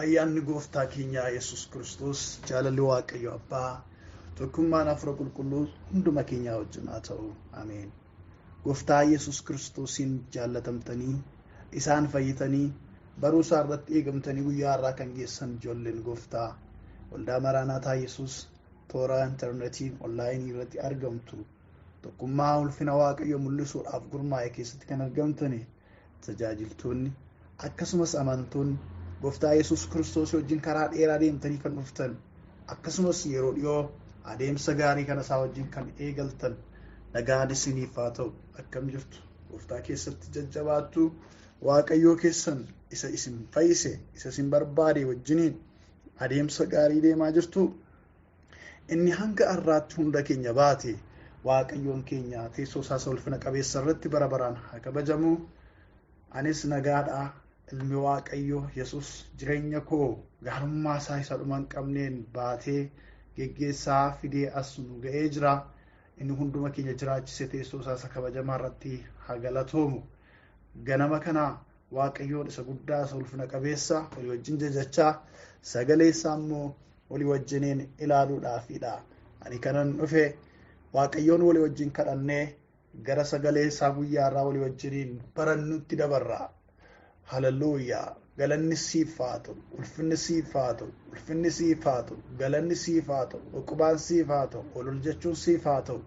ayyaanni gooftaa keenya Yesus Kiristoos jaalalli Waaqayyo Abbaa tokkummaan Hafuura Qulqulluu hunduma keenyaa wajjin haa ta'u. Ameen. Gooftaa Yesus Kiristoosiin jaallatamtanii isaan fayyitanii baruu isaa irratti eegamtanii guyyaa irraa kan geessan ijoolleen gooftaa waldaa Maraanaataa Yesus toora intarneetii onlaayinii irratti argamtu tokkummaa ulfina Waaqayyo mul'isuudhaaf gurmaa'e keessatti kan argamtanii tajaajiltoonni akkasumas amantoonni gooftaa Yesus Kiristoos wajjin karaa dheeraa deemtanii kan dhuftan akkasumas yeroo dhiyoo adeemsa gaarii kana isaa wajjin kan eegaltan nagaan isiniif haa ta'u. Akkam jirtu gooftaa keessatti jajjabaattu Waaqayyoo keessan isa isin fayyise isa isin barbaade wajjiniin adeemsa gaarii deemaa jirtu. Inni hanga har'aatti hunda keenya baate Waaqayyoon keenya teessoo isaa ulfina qabeessa irratti bara baraan haa kabajamu. Anis nagaadhaa ilmi Waaqayyo Yesus jireenya koo gaarummaa isaa isa dhumaan qabneen baatee geggeessaa fidee as nu ga'ee jira. Inni hunduma keenya jiraachise teessoo isaa kabajamaa irratti haa galatoomu. Ganama kana Waaqayyoon isa guddaa isa ulfina qabeessa walii wajjin jajachaa sagalee isaa immoo walii wajjiniin ilaaluudhaafidha. Ani kanan dhufe Waaqayyoon walii wajjin kadhannee gara sagalee isaa guyyaa irraa walii wajjiniin barannutti dabarra. Hallelujah. Galanni siif haa ta'u, ulfinni siif haa ta'u, ulfinni siif haa ta'u, galanni siif haa ta'u, uqubaan siif haa ta'u, ol jechuun siif haa ta'u.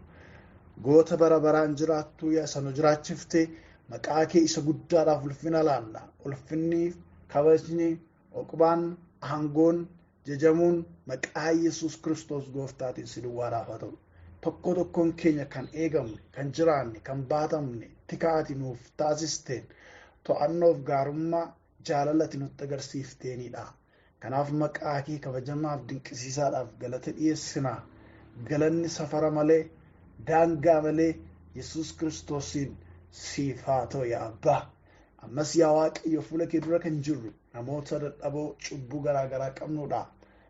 Goota bara baraan jiraattu yaa isa nu jiraachiftee maqaa kee isa guddaadhaaf ulfina laalla. Ulfinni, kabajni, uqubaan, aangoon, jajamuun maqaa Yesus Kiristoos gooftaatiin si duwwaadhaaf haa ta'u. Tokko tokkoon keenya kan eegamne, kan jiraanne, kan baatamne, tikaati nuuf taasisteen to'annoof gaarummaa jaalalati nutti agarsiifteenidha. Kanaaf maqaa kee kabajamaaf dinqisiisaadhaaf galata dhiyeessina. Galanni safara malee daangaa malee Yesus Kiristoosiin siif haa ta'u yaa Abbaa. Ammas yaa Waaqayyo fuula kee dura kan jirru namoota dadhaboo cubbuu garaagaraa qabnudha.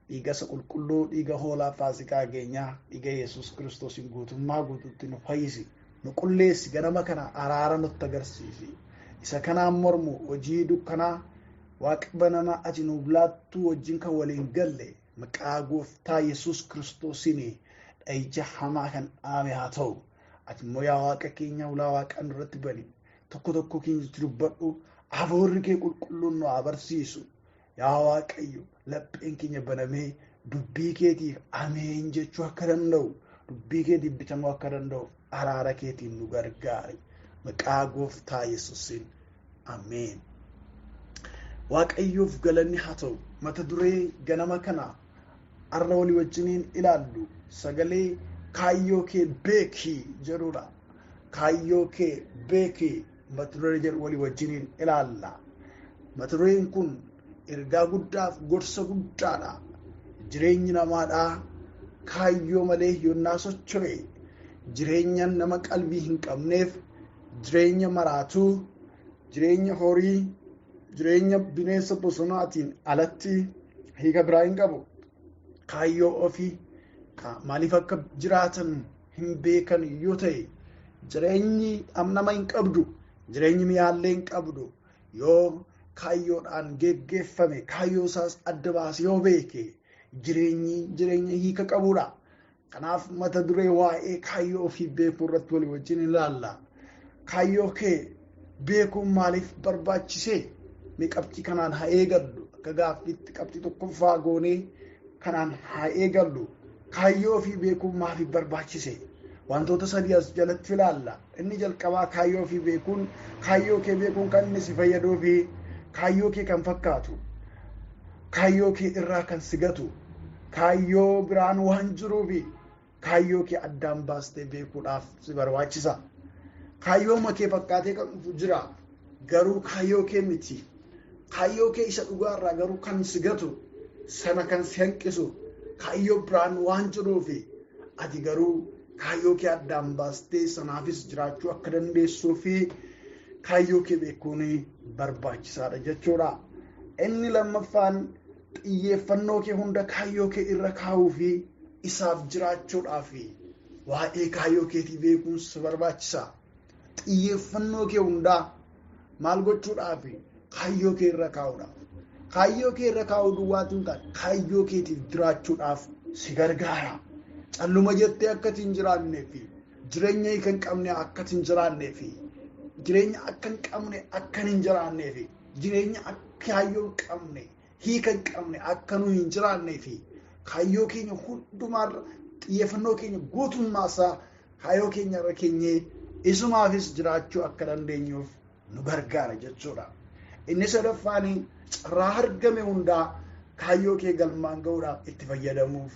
Dhiiga isa qulqulluu, dhiiga hoolaa Faasikaa keenyaa, dhiiga Yesus Kiristoosiin guutummaa guutuutti nu fayyisi. Nu qulleessi, ganama kana araara nutti agarsiisi. Isa kanaan mormu hojii dukkanaa Waaqa banamaa ati nuuf laattuu wajjin kan waliin galle maqaa gooftaa Yesus Kiristoosiin dha'icha hamaa kan dhaame haa ta'u. Ati immoo yaa Waaqa keenya ulaa Waaqaan irratti bani tokko tokko keenyatti dubbadhu hafuurri kee qulqulluun nu haa barsiisu. Yaa Waaqayyo lapheen keenya banamee dubbii keetiif ameen jechuu akka danda'u, dubbii kee dubbitamuu akka danda'u araara keetiin nu gargaari. Maqaa gooftaa Yesuusiin ameen. Waaqayyoof galanni haa ta'u. Mata duree ganama kana har'a walii wajjiniin ilaallu sagalee kaayyoo kee beekii jedhudha. Kaayyoo kee beekii mata duree jedhu walii wajjiniin ilaalla. Mata dureen kun ergaa guddaaf gorsa guddaadha. Jireenyi namaadhaa kaayyoo malee yoonnaa socho'e jireenya nama qalbii hin qabneef jireenya maraatuu, jireenya horii, jireenya bineensa bosonaatiin alatti hiika biraa hin qabu. Kaayyoo ofii maaliif akka jiraatan hin beekan yoo ta'e jireenyi nama hin qabdu, jireenyi mi'aallee hin qabdu. Yoo kaayyoodhaan geggeeffame, kaayyoo isaas adda baasee yoo beeke jireenya hiika qabudha. Kanaaf mata duree waa'ee kaayyoo ofii beekuu irratti walii wajjin ilaalla. Kaayyoo kee beekuun maaliif barbaachisee? Mee qabxii kanaan haa eegallu. Akka gaaffiitti qabxii tokkoffaa goonee kanaan haa eegallu. Kaayyoo ofii beekuun maaliif barbaachisee? Wantoota sadii as jalatti ilaalla. Inni jalqabaa kaayyoo ofii beekuun, kaayyoo kee beekuun kan inni si fayyaduu fi kaayyoo kee kan fakkaatu, kaayyoo kee irraa kan sigatu, kaayyoo biraan waan jiruufi kaayyoo kee addaan baastee beekuudhaaf si barbaachisa. Kaayyoo makee fakkaatee kan dhufu jira, garuu kaayyoo kee miti. Kaayyoo kee isa dhugaarraa garuu kan sigatu, sana kan si hanqisu, kaayyoo biraan waan jiruufi ati garuu kaayyoo kee addaan baastee sanaafis jiraachuu akka dandeessuu fi kaayyoo kee beekuun barbaachisaadha jechuudha. Inni lammaffaan xiyyeeffannoo kee hunda kaayyoo kee irra kaa'uu fi isaaf jiraachuudhaaf waa'ee kaayyoo keetii beekuun si barbaachisa. Xiyyeeffannoo kee hundaa maal gochuudhaaf kaayyoo kee irra kaa'uudhaaf. kaayyoo kee irra kaa'uu duwwaatiin kan kaayyoo keetiif jiraachuudhaaf si gargaara. Calluma jettee akkati hin jiraannee fi jireenya hiika hin qabne akkati hin jiraannee fi jireenya akka hin qabne akka hin jiraannee fi jireenya kaayyoo hin qabne hiika hin qabne akka nu hin jiraannee fi kaayyoo keenya hundumaarra xiyyeeffannoo keenya guutummaa isaa kaayyoo keenya irra keenyee isumaafis jiraachuu akka dandeenyuuf nu gargaara jechuudha. Inni sadaffaan carraa argame hundaa kaayyoo kee galmaan ga'uudhaaf itti fayyadamuuf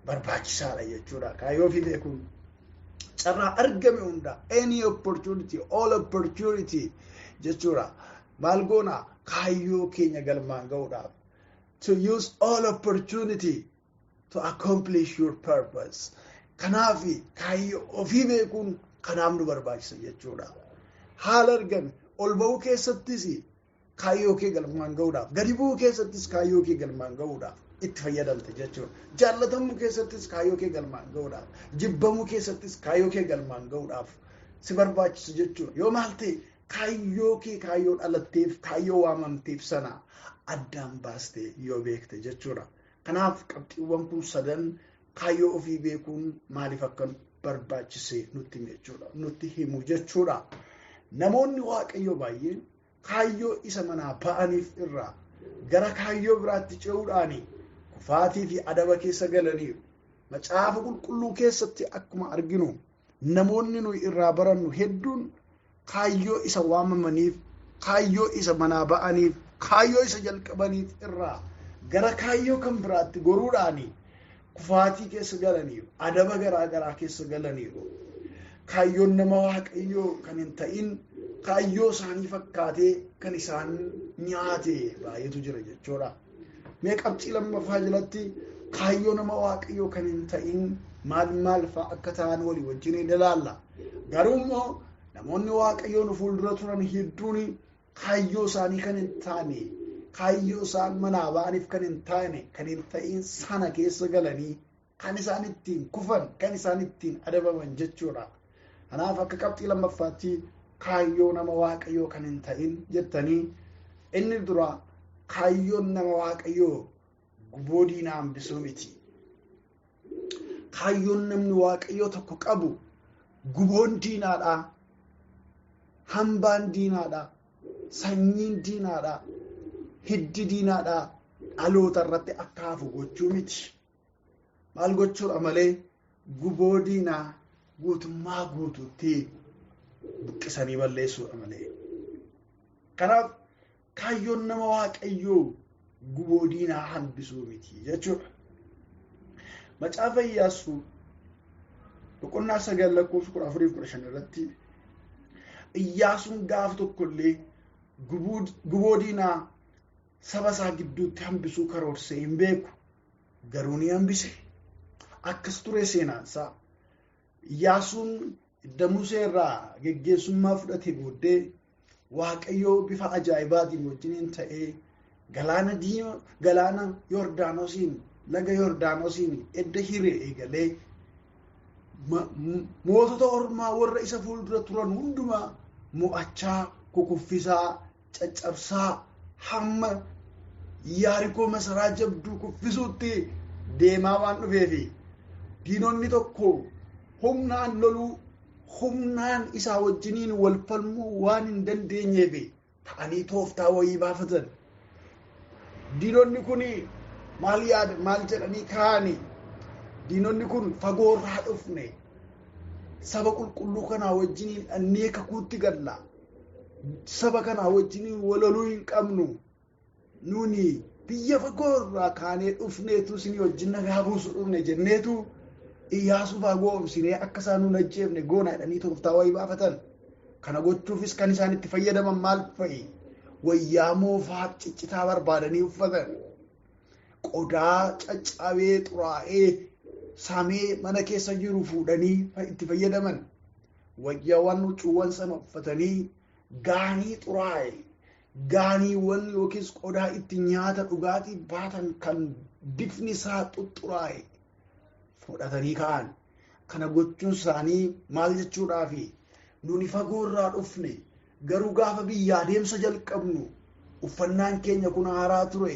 barbaachisaadha jechuudha. Kaayyoo fi beekuun carraa argame hundaa any opportunity all opportunity jechuudha. Maal goona kaayyoo keenya galmaan ga'uudhaaf to use all opportunity to accomplish your purpose. Kanaaf kaayyoo ofii beekuun kanaaf nu barbaachisa jechuudha. Haala argame ol ba'uu keessattis kaayyoo kee galmaan ga'uudhaaf gadi bu'uu keessattis kaayyoo kee galmaan ga'uudhaaf itti fayyadamte jechuudha. Jaallatamuu keessattis kaayyoo kee galmaan ga'uudhaaf jibbamuu keessattis kaayyoo kee galmaan ga'uudhaaf si barbaachisa jechuudha. Yoo maal ta'e kaayyoo kee kaayyoo dhalatteef kaayyoo waamamteef sana addaan baastee yoo beekte jechuudha. Kanaaf qabxiiwwan kun sadan kaayyoo ofii beekuun maaliif akka barbaachise nutti himu jechuudha. Namoonni waaqayyoo baay'een kaayyoo isa manaa ba'aniif irraa gara kaayyoo biraatti ce'uudhaan kufaatii fi adaba keessa galaniiru. Macaafa qulqulluu keessatti akkuma arginu namoonni nuyi irraa barannu hedduun kaayyoo isa waamamaniif, kaayyoo isa manaa ba'aniif, kaayyoo isa jalqabaniif irraa gara kaayyoo kan biraatti goruudhaan kufaatii keessa galaniiru, adaba garaa garaa keessa galaniiru. Kaayyoon nama waaqayyoo kan hin ta'in kaayyoo isaanii fakkaatee kan isaan nyaate baay'eetu jira jechuudha. Mee qabxii lammaffaa jalatti kaayyoo nama waaqayyoo kan hin ta'in maal fa'a akka ta'an walii wajjin ilaalla. Garuu immoo namoonni waaqayyoo nu fuuldura turan hedduun kaayyoo isaanii kan hin taane, kaayyoo isaan manaa ba'aniif kan hin taane, kan hin ta'in sana keessa galanii kan isaan ittiin kufan, kan isaan ittiin adabaman jechuudha. Kanaaf akka qabxii lammaffaatti kaayyoo nama waaqayyoo kan hin ta'in jettanii inni dura kaayyoon nama waaqayyoo guboo diinaa hambisuu miti. Kaayyoon namni waaqayyoo tokko qabu guboon diinaadha, hambaan diinaadha, sanyiin diinaadha, hiddi diinaadha dhaloota irratti akka hafu gochuu miti. Maal gochuudha malee guboo diinaa guutummaa guutuutti buqqisanii balleessuudha malee. Kanaaf kaayyoon nama waaqayyoo guboo diinaa hambisuu miti jechuudha. Macaafa Iyyaasuu boqonnaa 9:14-15 irratti Iyyaasuun gaaf tokkollee guboo diinaa saba isaa gidduutti hambisuu karoorsee hin beeku, garuu ni hambise. Akkas ture seenaansaa. Iyyaasuun idda Musee irraa geggeessummaa fudhate booddee waaqayyoo bifa ajaa'ibaatiin wajjin ta'ee galaana Yordaanosiin, laga Yordaanosiin edda hiree eegalee mootota ormaa warra isa fuuldura turan hundumaa mo'achaa, kukuffisaa, caccabsaa hamma Yaarikoo masaraa jabduu kuffisuutti deemaa waan dhufeefi diinonni tokko humnaan loluu, humnaan isaa wajjiniin wal falmuu waan hin dandeenyeef ta'anii tooftaa wayii baafatan. Diinonni kun maal jedhanii kaa'ani? Diinonni kun fagoo irraa dhufne saba qulqulluu kanaa wajjiniin dhannee kakuutti galla. Saba kanaa wajjiniin waloluu hin qabnu. Nuni biyya fagoo irraa kaanee dhufneetu isin wajjin nagaa buusu dhufne jenneetu Iyyaasuu goomsinee akka isaan nu ajjeefne goona jedhanii tooftaa wayii baafatan. Kana gochuufis kan isaan itti fayyadaman maal fa'i? Wayyaa moofaa ciccitaa barbaadanii uffatan. Qodaa caccabee xuraa'ee samee mana keessa jiru fuudhanii itti fayyadaman. Wayyaawwan huccuuwwan sana uffatanii gaanii xuraa'e, gaaniiwwan yookiis qodaa itti nyaata dhugaatii baatan kan bifni isaa xuxxuraa'e fudhatanii ka'an. Kana gochuun isaanii maal jechuudhaafi? Nuni fagoo irraa dhufne garuu gaafa biyyaa deemsa jalqabnu uffannaan keenya kun haaraa ture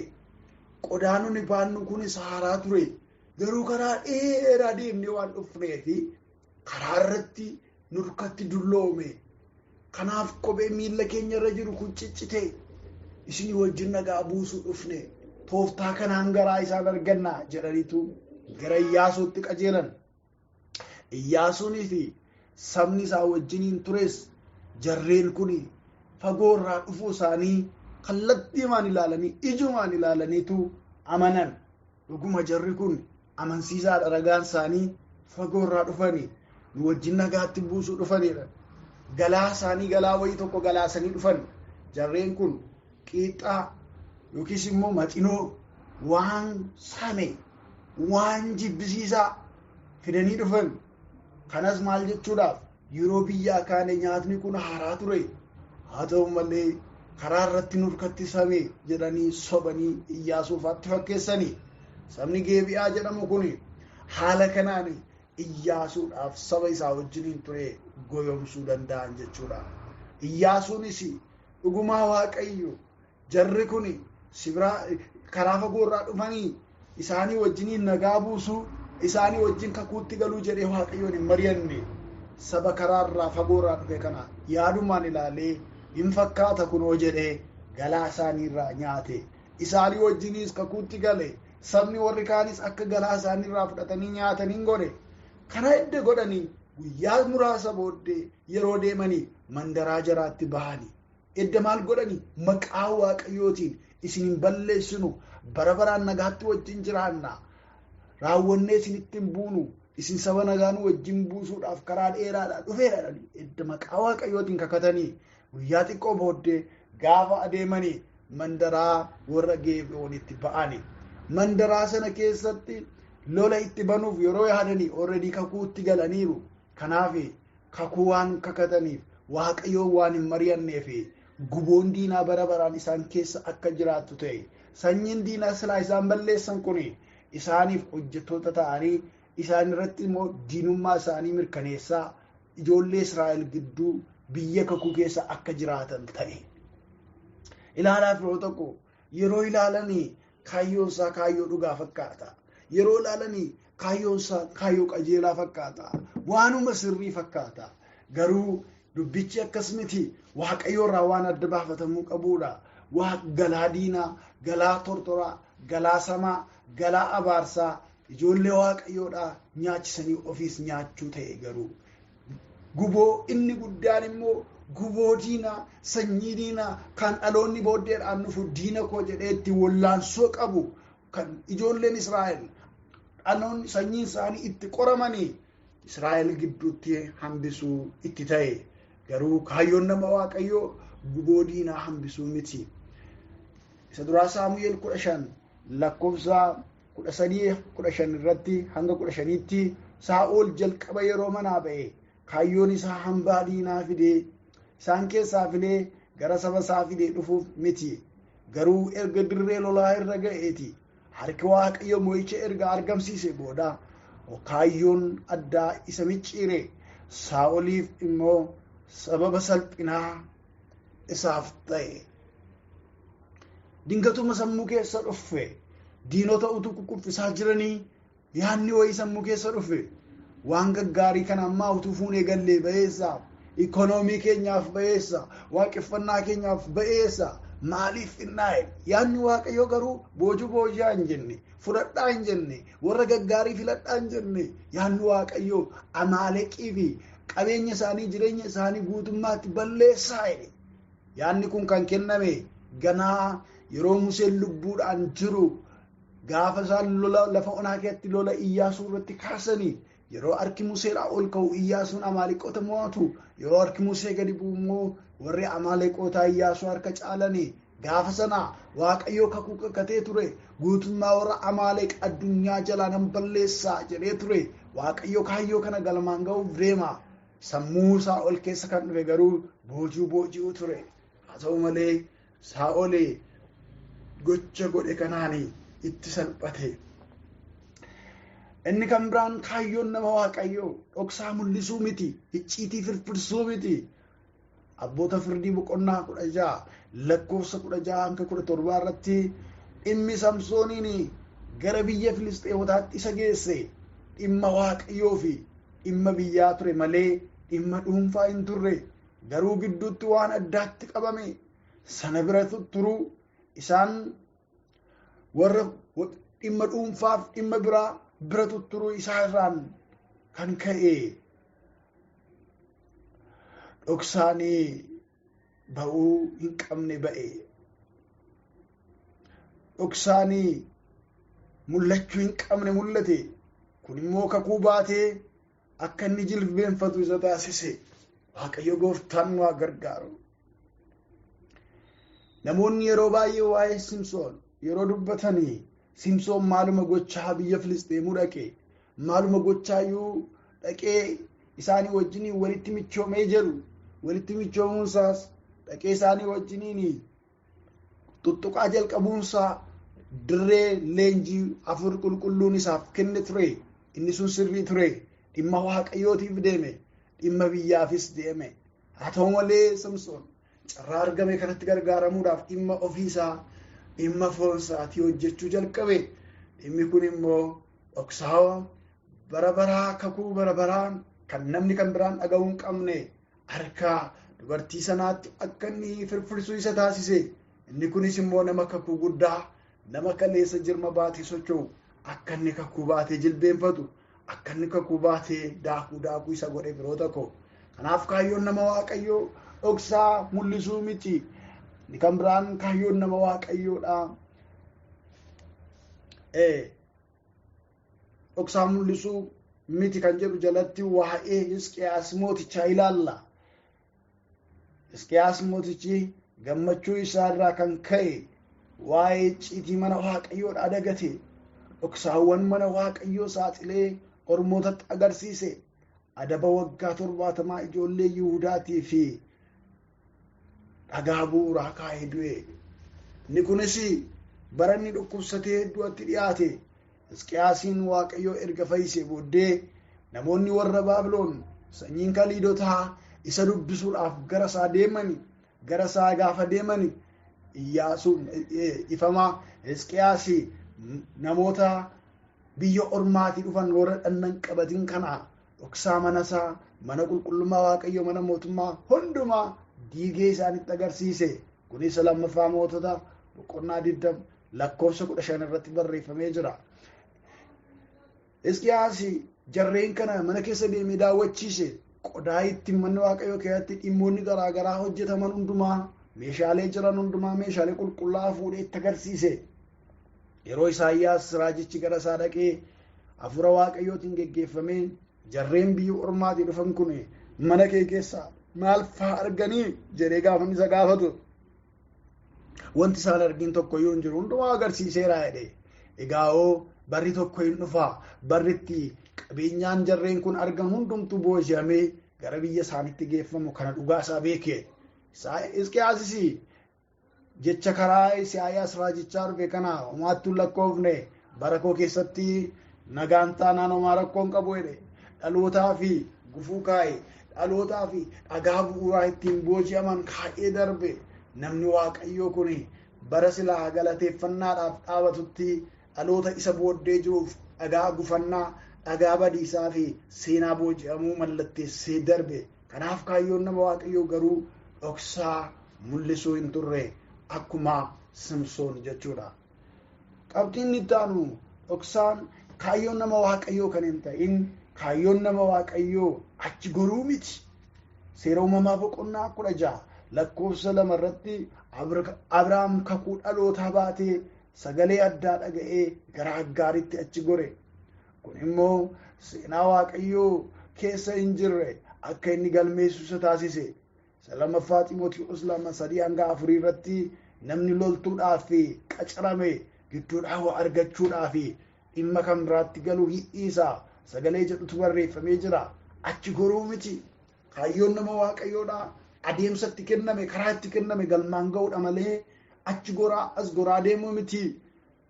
qodaan nuti baannu kunis haaraa ture garuu karaa dheeraa deemnee waan dhufneefi karaa irratti nurkatti dulloome kanaaf kophee miilla keenya irra jiru kun ciccite isin wajjin nagaa buusuu dhufne tooftaa kanaan garaa isaan arganna jedhaniitu gara Iyyaasuutti qajeelan. Iyyaasuunii fi sabni isaa wajjiniin tures jarreen kun fagoo irraa dhufuu isaanii kallattiimaan ilaalanii ijumaan ilaalaniitu amanan. Dhuguma jarri kun amansiisaadha ragaan isaanii fagoo irraa dhufanii nu wajjin nagaatti buusuu dhufanidha. Galaa isaanii galaa wayii tokko galaasanii dhufan. Jarreen kun qiixaa yookiis immoo maxinoo waan same waan jibbisiisaa fidanii dhufan. Kanas maal jechuudhaaf yeroo biyyaa kaane nyaatni kun haaraa ture haa ta'u malee karaa irratti nurkatti same jedhanii sobanii Iyyaasuufaatti fakkeessanii. Sabni Geebi'aa jedhamu kun haala kanaan Iyyaasuudhaaf saba isaa wajjiniin ture goyomsuu danda'an jechuudha. Iyyaasuunis dhugumaa Waaqayyo jarri kun karaa fagoo irraa dhufanii isaanii wajjiniin nagaa buusuu isaanii wajjin kakuutti galuu jedhee Waaqayyoon hin mari'anne saba karaa irraa fagoo irraa dhufe kana yaadumaan ilaalee hin fakkaata kunoo jedhee galaa isaanii irraa nyaate isaanii wajjiniis kakuutti gale sabni warri kaanis akka galaa isaanii irraa fudhatanii nyaataniin godhe kana edda godhanii guyyaa muraasa booddee yeroo deemanii mandaraa jaraatti bahanii edda maal godhanii maqaa Waaqayyootiin isin hin balleessinu bara baraan nagaatti wajjin jiraanna raawwannee isinitti hin buunu isin saba nagaan wajjin buusuudhaaf karaa dheeraadhaan dhufeedhaan edda maqaa Waaqayyootiin kakatanii guyyaa xiqqoo booddee gaafa adeemanii mandaraa warra Geebi'oonitti ba'anii mandaraa sana keessatti lola itti banuuf yeroo yaadanii already kakuutti galaniiru. Kanaaf kakuu waan kakataniif Waaqayyoon waan hin mari'anneef guboon diinaa bara baraan isaan keessa akka jiraattu ta'e sanyiin diinaa silaa isaan balleessan kun isaaniif hojjettoota ta'anii isaan irratti immoo diinummaa isaanii mirkaneessaa ijoollee Israa'el gidduu biyya kakuu keessa akka jiraatan ta'e. Ilaalaaf yeroo tokko yeroo ilaalanii kaayyoon isaa kaayyoo dhugaa fakkaata. Yeroo ilaalanii kaayyoon isaa kaayyoo qajeelaa fakkaata. Waanuma sirrii fakkaata. Garuu dubbichi akkas miti Waaqayyo irraa waan adda baafatamuu qabuudha. Galaa diinaa, galaa tortoraa, galaa samaa, galaa abaarsaa ijoollee Waaqayyoodhaa nyaachisanii ofiis nyaachuu ta'e garuu guboo inni guddaan immoo guboo diinaa sanyii diinaa kan dhaloonni booddeedhaan dhufu diina koo jedhee itti wallaansoo qabu kan ijoolleen Israa'el dhaloonni sanyiin isaanii itti qoramanii Israa'el gidduutti hambisuu itti ta'e garuu kaayyoon nama Waaqayyoo guboo diinaa hambisuu miti. Isa duraa Saamu'eel 15 lakkoofsa 13-15 irratti hanga 15tti Saa'ol jalqaba yeroo manaa ba'e kaayyoon isaa hambaa diinaa fidee isaan keessaa filee gara saba isaa fidee dhufuuf miti. Garuu erga dirree lolaa irra ga'eeti harki Waaqayyo mo'icha erga argamsiise booda kaayyoon addaa isa micciire Saa'oliif immoo sababa salphinaa isaaf ta'e. Dingatuma sammuu keessa dhufe diinota utuu kukuffisaa jiranii yaanni wayii sammuu keessa dhufe waan gaggaarii kana ammaa utuu fuunee gallee ba'eessa ikonoomii keenyaaf ba'eessa waaqeffannaa keenyaaf ba'eessa maaliif xinnaa'e yaanni Waaqayyo garuu boojuu boojaa hin jenne fudhadhaa hin jenne warra gaggaarii filadhaa hin jenne yaanni Waaqayyo Amaaleqii fi qabeenya isaanii jireenya isaanii guutummaatti balleessaa jedhe. Yaanni kun kan kenname ganaa yeroo Museen lubbuudhaan jiru gaafa isaan lola lafa onaa keessatti lola Iyyaasuu irratti kaasanii yeroo harki Museedhaa ol ka'u Iyyaasuun Amaaleqoota mo'atu yeroo harki Musee gadi bu'u immoo warri Amaaleqoota Iyyaasuu harka caalanii gaafa sana Waaqayyo kakuu kakatee ture guutummaa warra Amaaleq addunyaa jalaa nan balleessaa jedhee ture. Waaqayyo kaayyoo kana galmaan ga'uuf deema. Sammuu isaa ol keessa kan dhufe garuu boojuu ture. Haa ta'u malee Saa'ol gocha godhe kanaanii itti salphate. Inni kan biraan kaayyoon nama Waaqayyo dhoksaa mul'isuu miti, icciitii firfirsuu miti. abboota firdii boqonnaa 16 lakkoofsa 16 hanga 17 irratti dhimmi Samsooniin gara biyya Filisxeemotaatti isa geesse dhimma Waaqayyoo fi dhimma biyyaa ture malee dhimma dhuunfaa hin turre. Garuu gidduutti waan addaatti qabame sana bira turuu isaan warra dhimma dhuunfaaf dhimma biraa bira turuu isaa irraan kan ka'e dhoksaanii ba'uu hin qabne ba'e. Dhoksaanii mul'achuu hin qabne mul'ate. Kun immoo kakuu baatee akka inni jilbeenfatu isa taasise. Waaqayyo gooftaan nu gargaaru. Namoonni yeroo baay'ee waa'ee Simsoon yeroo dubbatanii Simsoon maaluma gochaa biyya Filisxeemuu dhaqe, maaluma gochaayyuu dhaqee isaanii wajjiniin walitti michoomee jedhu. Walitti michoomuunsaas dhaqee isaanii wajjiniin tuttuqaa jalqabuunsaa dirree leenjii afur qulqulluun isaaf kenne ture. Inni sun sirrii ture. Dhimma Waaqayyootiif deeme. Dhimma biyyaafis deeme. Haa ta'u malee Samsoon carraa argame kanatti gargaaramuudhaaf dhimma ofiisaa dhimma foonsaatii hojjechuu jalqabe. Dhimmi kun immoo dhoksaa bara baraa kakuu bara baraan kan namni kan biraan dhaga'uu hin qabne harka dubartii sanaatti akka inni firfirsuu isa taasise. Inni kunis immoo nama kakuu guddaa nama kaleessa jirma baatee socho'u akka inni kakuu baatee jilbeenfatu. Akka inni kakuu baatee daakuu isa godhe firoota koo. Kanaaf kaayyoon nama Waaqayyoo dhoksaa mul'isuu miti. Inni kan biraan kaayyoon nama Waaqayyoodha. Dhoksaa mul'isuu miti kan jedhu jalatti waa'ee Hisqiyaas mootichaa ilaalla. Hisqiyaas mootichi gammachuu isaarraa kan ka'e waa'ee icciitii mana Waaqayyoodhaa dagate. Dhoksaawwan mana Waaqayyoo saaxilee Ormootatti agarsiise. Adaba waggaa 70 ijoollee Yihuudaatii fi dhagaa bu'uuraa kaa'ee du'e. Inni kunis bara inni dhukkubsatee du'atti dhiyaate. Hisqiyaasiin Waaqayyoo erga fayyisee booddee namoonni warra Baabiloon sanyiin Kaliidotaa isa dubbisuudhaaf gara isaa deemani. Gara isaa gaafa deemani Iyyaasuun ifamaa Hisqiyaasi namoota biyya ormaatii dhufan warra dhannan qabatin kana dhoksaa manasaa mana qulqullummaa Waaqayyoo mana mootummaa hundumaa diigee isaanitti agarsiise. Kunis lammaffaa mootota boqonnaa 20 lakkoofsa 15 irratti barreeffamee jira. Hisqiyaas jarreen kana mana keessa deemee daawwachiise. Qodaa itti manni Waaqayyoo keessatti dhimmoonni garaagaraa hojjetaman hundumaa meeshaalee jiran hundumaa meeshaalee qulqullaa'aa fuudhee itti agarsiise. Yeroo Isaayyaas raajichi gara isaa dhaqee hafuura Waaqayyootiin geggeeffamee jarreen biyya ormaatii dhufan kun mana kee keessaa maal fa'aa arganii jedhee gaafa isa gaafatu. Wanti isaan argin tokko yoo hin jiru hundumaa agarsiiseera jedhe. Egaa barri tokko hin dhufaa. Barri itti qabeenyaan jarreen kun argan hundumtuu booji'amee gara biyya isaaniitti geeffamu kana dhugaa isaa beeke. Hisqiyaasis jecha karaa Isaayyaas raajichaa dhufe kana homaattuu lakkoofne bara koo keessatti nagaan taanaan homaa rakkoon qabu jedhe. Dhalootaa fi gufuu kaa'e. Dhalootaa fi dhagaa bu'uuraa ittiin booji'aman kaa'ee darbe. Namni Waaqayyoo kun bara silaa galateeffannaadhaaf dhaabatutti dhaloota isa booddee jiruuf dhagaa gufannaa, dhagaa badiisaa fi seenaa booji'amuu mallatteessee darbe. Kanaaf kaayyoon nama Waaqayyoo garuu dhoksaa mul'isuu hin turre akkuma Simsoon jechuudha. Qabxiin itti aanu dhoksaan kaayyoon nama Waaqayyoo kan hin ta'in kaayyoon nama Waaqayyoo achi goruu miti. Seera uumamaa boqonnaa 16 lakkoofsa 2 irratti Abrahaam kakuu dhalootaa baatee sagalee addaa dhaga'ee gara Aggaaritti achi gore. Kun immoo seenaa Waaqayyoo keessa hin jirre akka inni galmeessu isa taasise. Lammaffaa Xiimotewos 2:3-4 irratti namni loltuudhaaf qacarame gidduudhaa waa argachuudhaaf dhimma kan biraatti galuu hi'iisa sagalee jedhutu barreeffamee jira. Achi goruu miti. Kaayyoon nama Waaqayyoodhaa adeemsatti kenname karaa itti kenname galmaan ga'uudha malee achi goraa as goraa deemuu miti.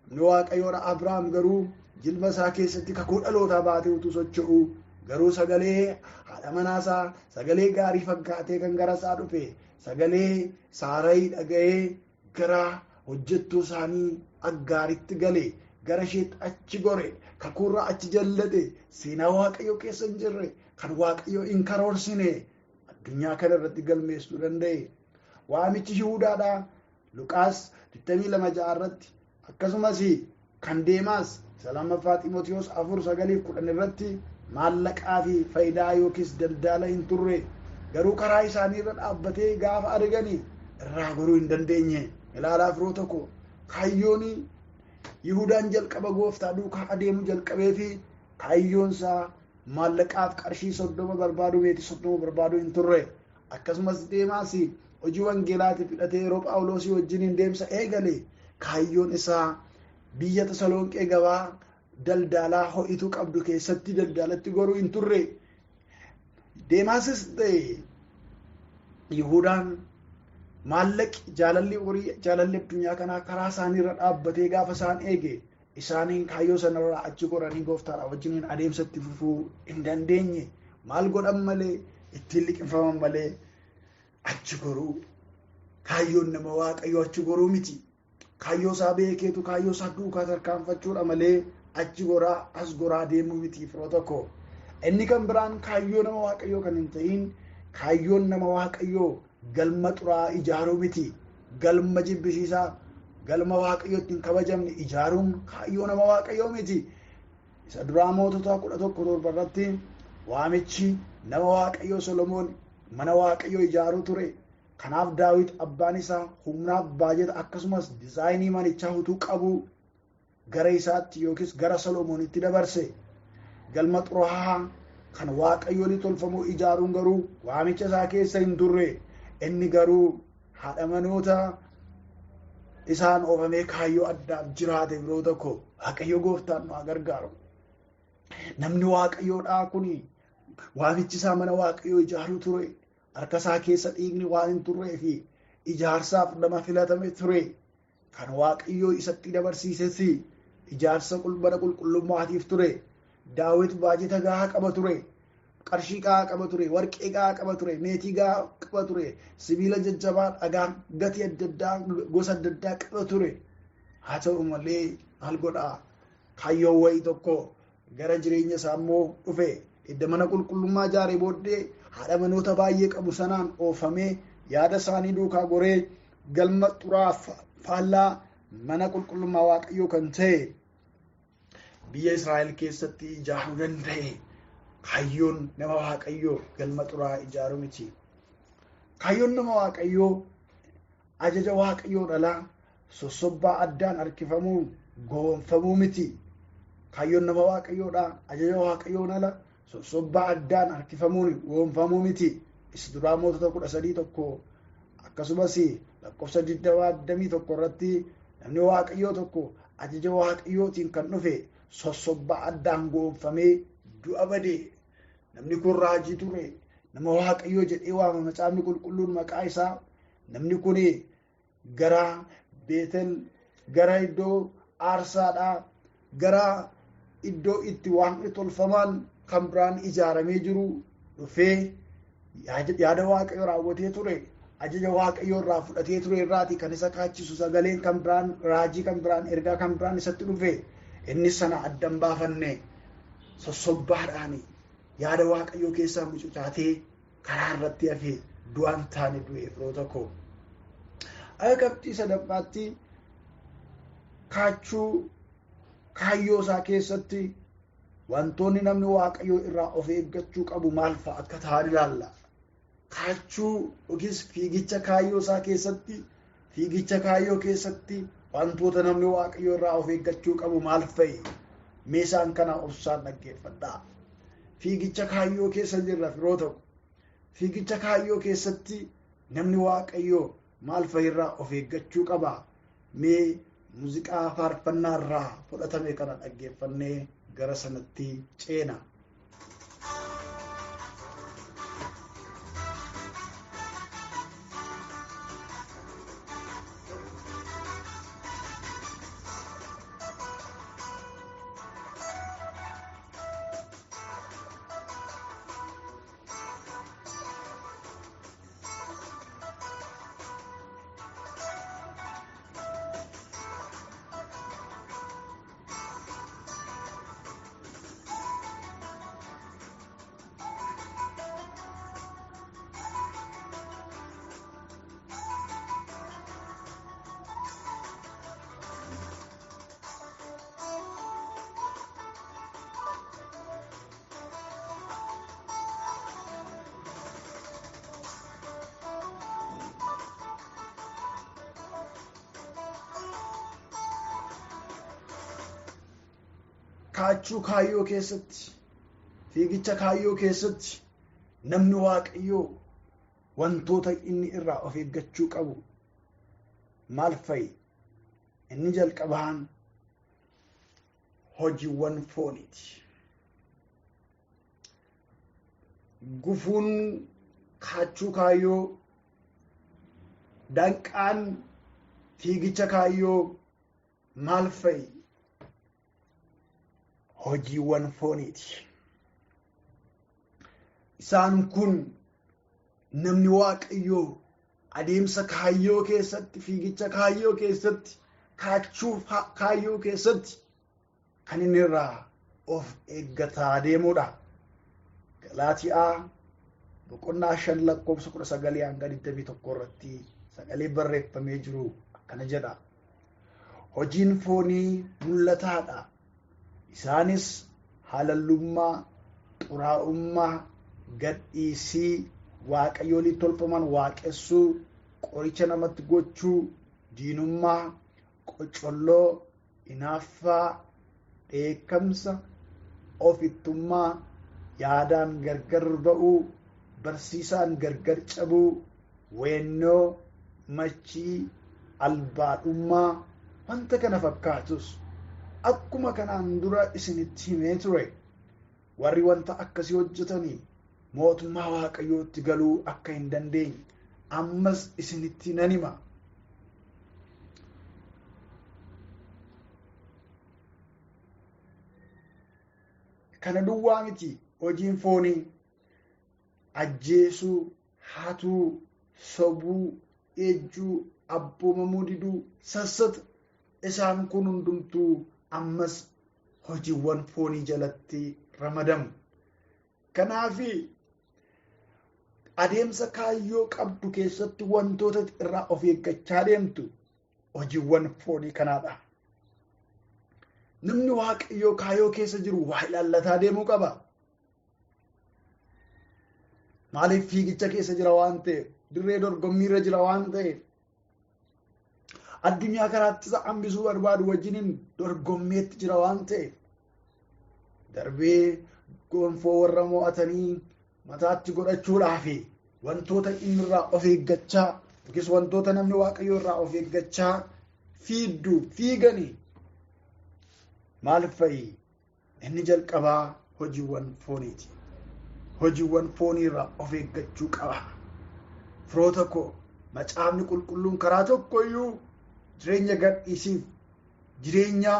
Namni Waaqayyoodhaa Abrahaam garuu jilba isaa keessatti kakuu dhalootaa baatee utuu socho'u garuu sagalee haadha manaasaa sagalee gaarii fakkaatee kan gara isaa dhufe sagalee Saaraayii dhaga'ee gara hojjettuu isaanii Aggaaritti gale gara isheetti achi gore kakuurraa achi jallate seenaa Waaqayyoo keessa hin jirre kan Waaqayyoo hin karoorsine addunyaa kana irratti galmeessuu danda'e. Waamichi Yihuudaadhaa Luqaas 22:6 irratti akkasumas kan Deemaas lammaffaa Xiimotewos 4:9-10 irratti maallaqaa fi faayidaa yookiis daldala hin turre garuu karaa isaanii irra dhaabbatee gaafa arganii irraa goruu hin dandeenye. Ilaalaa firoota koo kaayyoon Yihudaan jalqaba gooftaa duukaa adeemu jalqabee fi kaayyoon isaa maallaqaaf qarshii 30 barbaadu meetii 30 barbaadu hin turre. Akkasumas Deemaas hojii wangeelaatiif hidhatee yeroo Phaawulosii wajjin deemsa eegale kaayyoon isaa biyya Tasalonqee gabaa daldalaa ho'ituu qabdu keessatti daldalatti goruu hin turre. Deemaasis ta'e Yihudaan maallaqi jaalalli addunyaa kanaa karaa isaanii irra dhaabbatee gaafa isaan eege isaaniin kaayyoo sanarraa achi goranii gooftaadhaa wajjin adeemsa itti fufuu hin dandeenye. Maal godhan malee ittiin liqinfaman malee achi goruu kaayyoon nama Waaqayyoo achi goruu miti. Kaayyoo isaa beekeetu kaayyoo isaa duukaa tarkaanfachuudha malee achi goraa as goraa deemuu miti firoota koo. Inni kan biraan kaayyoo nama Waaqayyoo kan hin ta'in kaayyoon nama Waaqayyoo galma xuraa ijaaruu miti. Galma jibbisiisaa galma Waaqayyootti hin kabajamne ijaaruun kaayyoo nama Waaqayyoo miti. Isa duraa Mootota 11:7 irratti waamichi nama Waaqayyoo Solomoon mana Waaqayyoo ijaaruu ture. Kanaaf Daawit abbaan isaa humnaaf baajeta akkasumas dizaayinii manichaa utuu qabu gara isaatti yookiis gara Solomoonitti dabarse. Galma xuraa'aa kan Waaqayyoon tolfamu ijaaruun garuu waamicha isaa keessa hin turre. Inni garuu haadha manoota isaan oofamee kaayyoo addaaf jiraate firoota koo. Waaqayyo gooftaan nu gargaaru. Namni Waaqayyoodhaa kun waamichi isaa mana Waaqayyoo ijaaruu ture. Harka isaa keessa dhiigni waan hin turree fi ijaarsaaf nama filatame ture. Kan Waaqayyoo isatti dabarsiises ijaarsa mana qulqullummaatiif ture. Daawit baajeta gahaa qaba ture. Qarshii gahaa qaba ture. Warqee gahaa qaba ture. Meetii gahaa qaba ture. Sibiila jajjabaa dhagaa gatii adda addaa gosa adda addaa qaba ture. Haa ta'u malee maal godhaa kaayyoo wayii tokko gara jireenya isaa immoo dhufe. Edda mana qulqullummaa ijaaree booddee haadha manoota baay'ee qabu sanaan oofamee yaada isaanii duukaa goree galma xuraa faallaa mana qulqullummaa Waaqayyoo kan ta'e biyya Israa'el keessatti ijaaruu danda'e. Kaayyoon nama Waaqayyoo galma xuraa ijaaruu miti. Kaayyoon nama Waaqayyoo ajaja Waaqayyoo dhalaa sossobbaa addaan harkifamuu goonfamuu miti. Kaayyoon nama Waaqayyoodhaa ajaja Waaqayyoo dhalaa sossobbaa addaan harkifamuun goonfamuu miti. Isa duraa Mootota 13:1 akkasumas lakkoofsa 21 irratti namni Waaqayyoo tokko ajaja Waaqayyootiin kan dhufe sossobbaa addaan goonfamee du'a bade. Namni kun raajii ture. Nama Waaqayyoo jedhee waama macaafni qulqulluun maqaa isaa. Namni kun gara Beetel gara iddoo aarsaadhaa gara iddoo itti waaqni tolfamaan kan biraan ijaaramee jiru dhufee yaada Waaqayyoo raawwatee ture. Ajaja Waaqayyoo irraa fudhatee ture irraati kan isa kaachisu sagaleen kan biraan raajii kan biraan ergaa kan biraan isatti dhufe. Inni sana addan baafanne sossobbaadhaan yaada Waaqayyoo keessaa mucucaatee karaa irratti hafee du'aan taane du'e firoota koo. Qabxii sadaffaatti kaachuu kaayyoo isaa keessatti wantoonni namni Waaqayyoo irraa of eeggachuu qabu maal fa'a akka ta'an ilaalla. Kaachuu yookiis fiigicha kaayyoo isaa keessatti wantoota namni Waaqayyoo irraa of eeggachuu qabu maal fa'i? Meeshaan kana obsaan dhaggeeffadhaa. Fiigicha kaayyoo keessa jirra firoota koo. Fiigicha kaayyoo keessatti namni Waaqayyoo maal fa'i irraa of eeggachuu qaba? Mee muuziqaa faarfannaa irraa fudhatame kana dhaggeeffannee gara sanatti ceena. kaachuu kaayyoo keessatti fiigicha kaayyoo keessatti namni waaqayyoo wantoota inni irraa of eeggachuu qabu maal fa'i? Inni jalqabaan hojiiwwan fooniiti. Gufuun kaachuu kaayyoo, danqaan fiigicha kaayyoo maal fa'i? Hojiiwwan fooniiti. Isaan kun namni waaqayyoo adeemsa kaayyoo keessatti, fiigicha kaayyoo keessatti, kaachuu kaayyoo keessatti kan inni irraa of eeggataa deemudha. Galaatiyaa boqonnaa 5 lakkoofsa 19 hanga 21 irratti sagalee barreeffamee jiru akkana jedha. Hojiin foonii mul'ataadha. Isaanis haalallummaa, xuraa'ummaa, gadhiisii, waaqayyoolii tolfaman waaqessuu, qoricha namatti gochuu, diinummaa, qocolloo, hinaaffaa, dheekkamsa, ofittummaa, yaadaan gargar ba'uu, barsiisaan gargar cabuu, weennoo, machii, albaadhummaa, wanta kana fakkaatus akkuma kanaan dura isinitti himee ture. Warri wanta akkasii hojjetanii mootummaa waaqayyootti galuu akka hin dandeenye ammas isinitti nan hima. Kana duwwaa miti. Hojiin foonii ajjeesuu, hatuu, sobuu, ejjuu, abboomamuu diduu, sassata, isaan kun hundumtuu ammas hojiiwwan foonii jalatti ramadamu. Kanaafi adeemsa kaayyoo qabdu keessatti wantoota irraa of eeggachaa deemtu hojiiwwan foonii kanaadha. Namni waaqayyoo kaayyoo keessa jiru waa ilaallataa deemuu qaba. Maaliif fiigicha keessa jira waan ta'eef, dirree dorgommii irra jira waan ta'eef, addunyaa kanaatti isa hambisuu barbaadu wajjiniin dorgommeetti jira waan ta'eef, darbee gonfoo warra mo'atanii mataatti godhachuudhaaf wantoota inni irraa of eeggachaa yookiis wantoota namni waaqayyoo irraa of eeggachaa fiiganii maal fa'i? Inni jalqabaa hojiiwwan fooniiti. Hojiiwwan foonii irraa of eeggachuu qaba. Firoota koo, macaafni qulqulluun karaa tokkoyyuu jireenya gadhiisiif, jireenya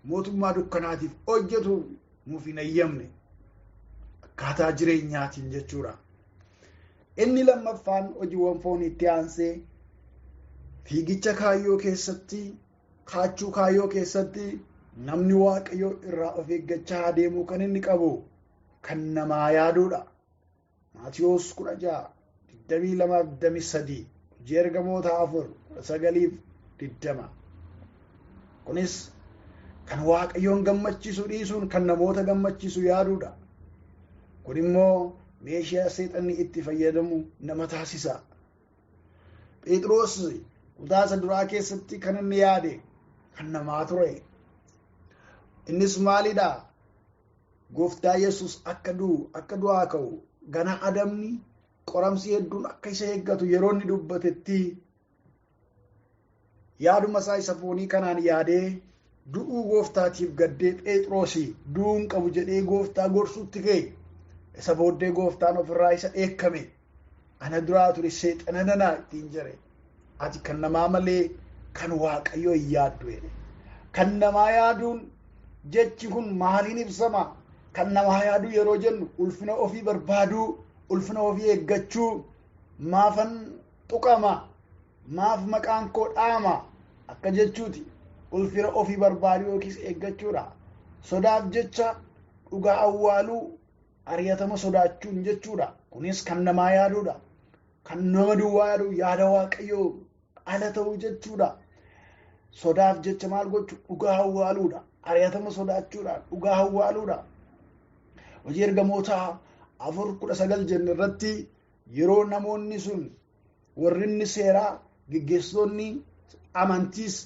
mootummaa dukkanaatiif hojjetu nuuf hin eeyyamne. Akkaataa jireenyaatiin jechuudha. Inni lammaffaan hojiiwwan fooniitti aansee fiigicha kaayyoo keessatti, kaachuu kaayyoo keessatti namni waaqayyoo irraa of eeggachaa deemuu kan inni qabu kan namaa yaaduudha. Maatiyos 16:22-23, hojii ergamoota 4:9-20. Kunis kan waaqayyoon gammachiisu dhiisuun kan namoota gammachiisu yaaduudha. Kun immoo meeshaa seexanni itti fayyadamu nama taasisa. Phexros kutaa duraa keessatti kan inni yaade kan namaa ture. Innis maalidha? Gooftaa Yesus akka du'aa ka'u gana adamni qoramsi hedduun akka isa eeggatu yeroo inni dubbatetti yaaduma isaa isa foonii kanaan yaadee du'uu gooftaatiif gaddee Phexros du'uun qabu jedhee gooftaa gorsuutti ka'e. Isa booddee gooftaan ofirraa isa dheekkame. Ana duraa ture seexana nanaa ittiin jedhe. Ati kan namaa malee kan waaqayyoo hin yaaddu jedhe. Kan namaa yaaduun jechi kun maaliin ibsama? Kan namaa yaaduu yeroo jennu ulfina ofii barbaaduu, ulfina ofii eeggachuu, maafan tuqama, maaf maqaan koo dhaama akka jechuuti. Ulfina ofii barbaaduu yookiis eeggachuudha. Sodaaf jecha dhugaa awwaaluu, ari'atama sodaachuun jechuudha. Kunis kan namaa yaaduudha. Kan nama duwwaa yaadu yaada waaqayyoo ala ta'uu jechuudha. Sodaaf jecha maal gochuu? Dhugaa awwaaluudha. Ari'atama sodaachuudha. Dhugaa awwaaluudha. Hojii ergamoota 4:19 jenne irratti yeroo namoonni sun warrinni seeraa, geggeessitoonni amantiis,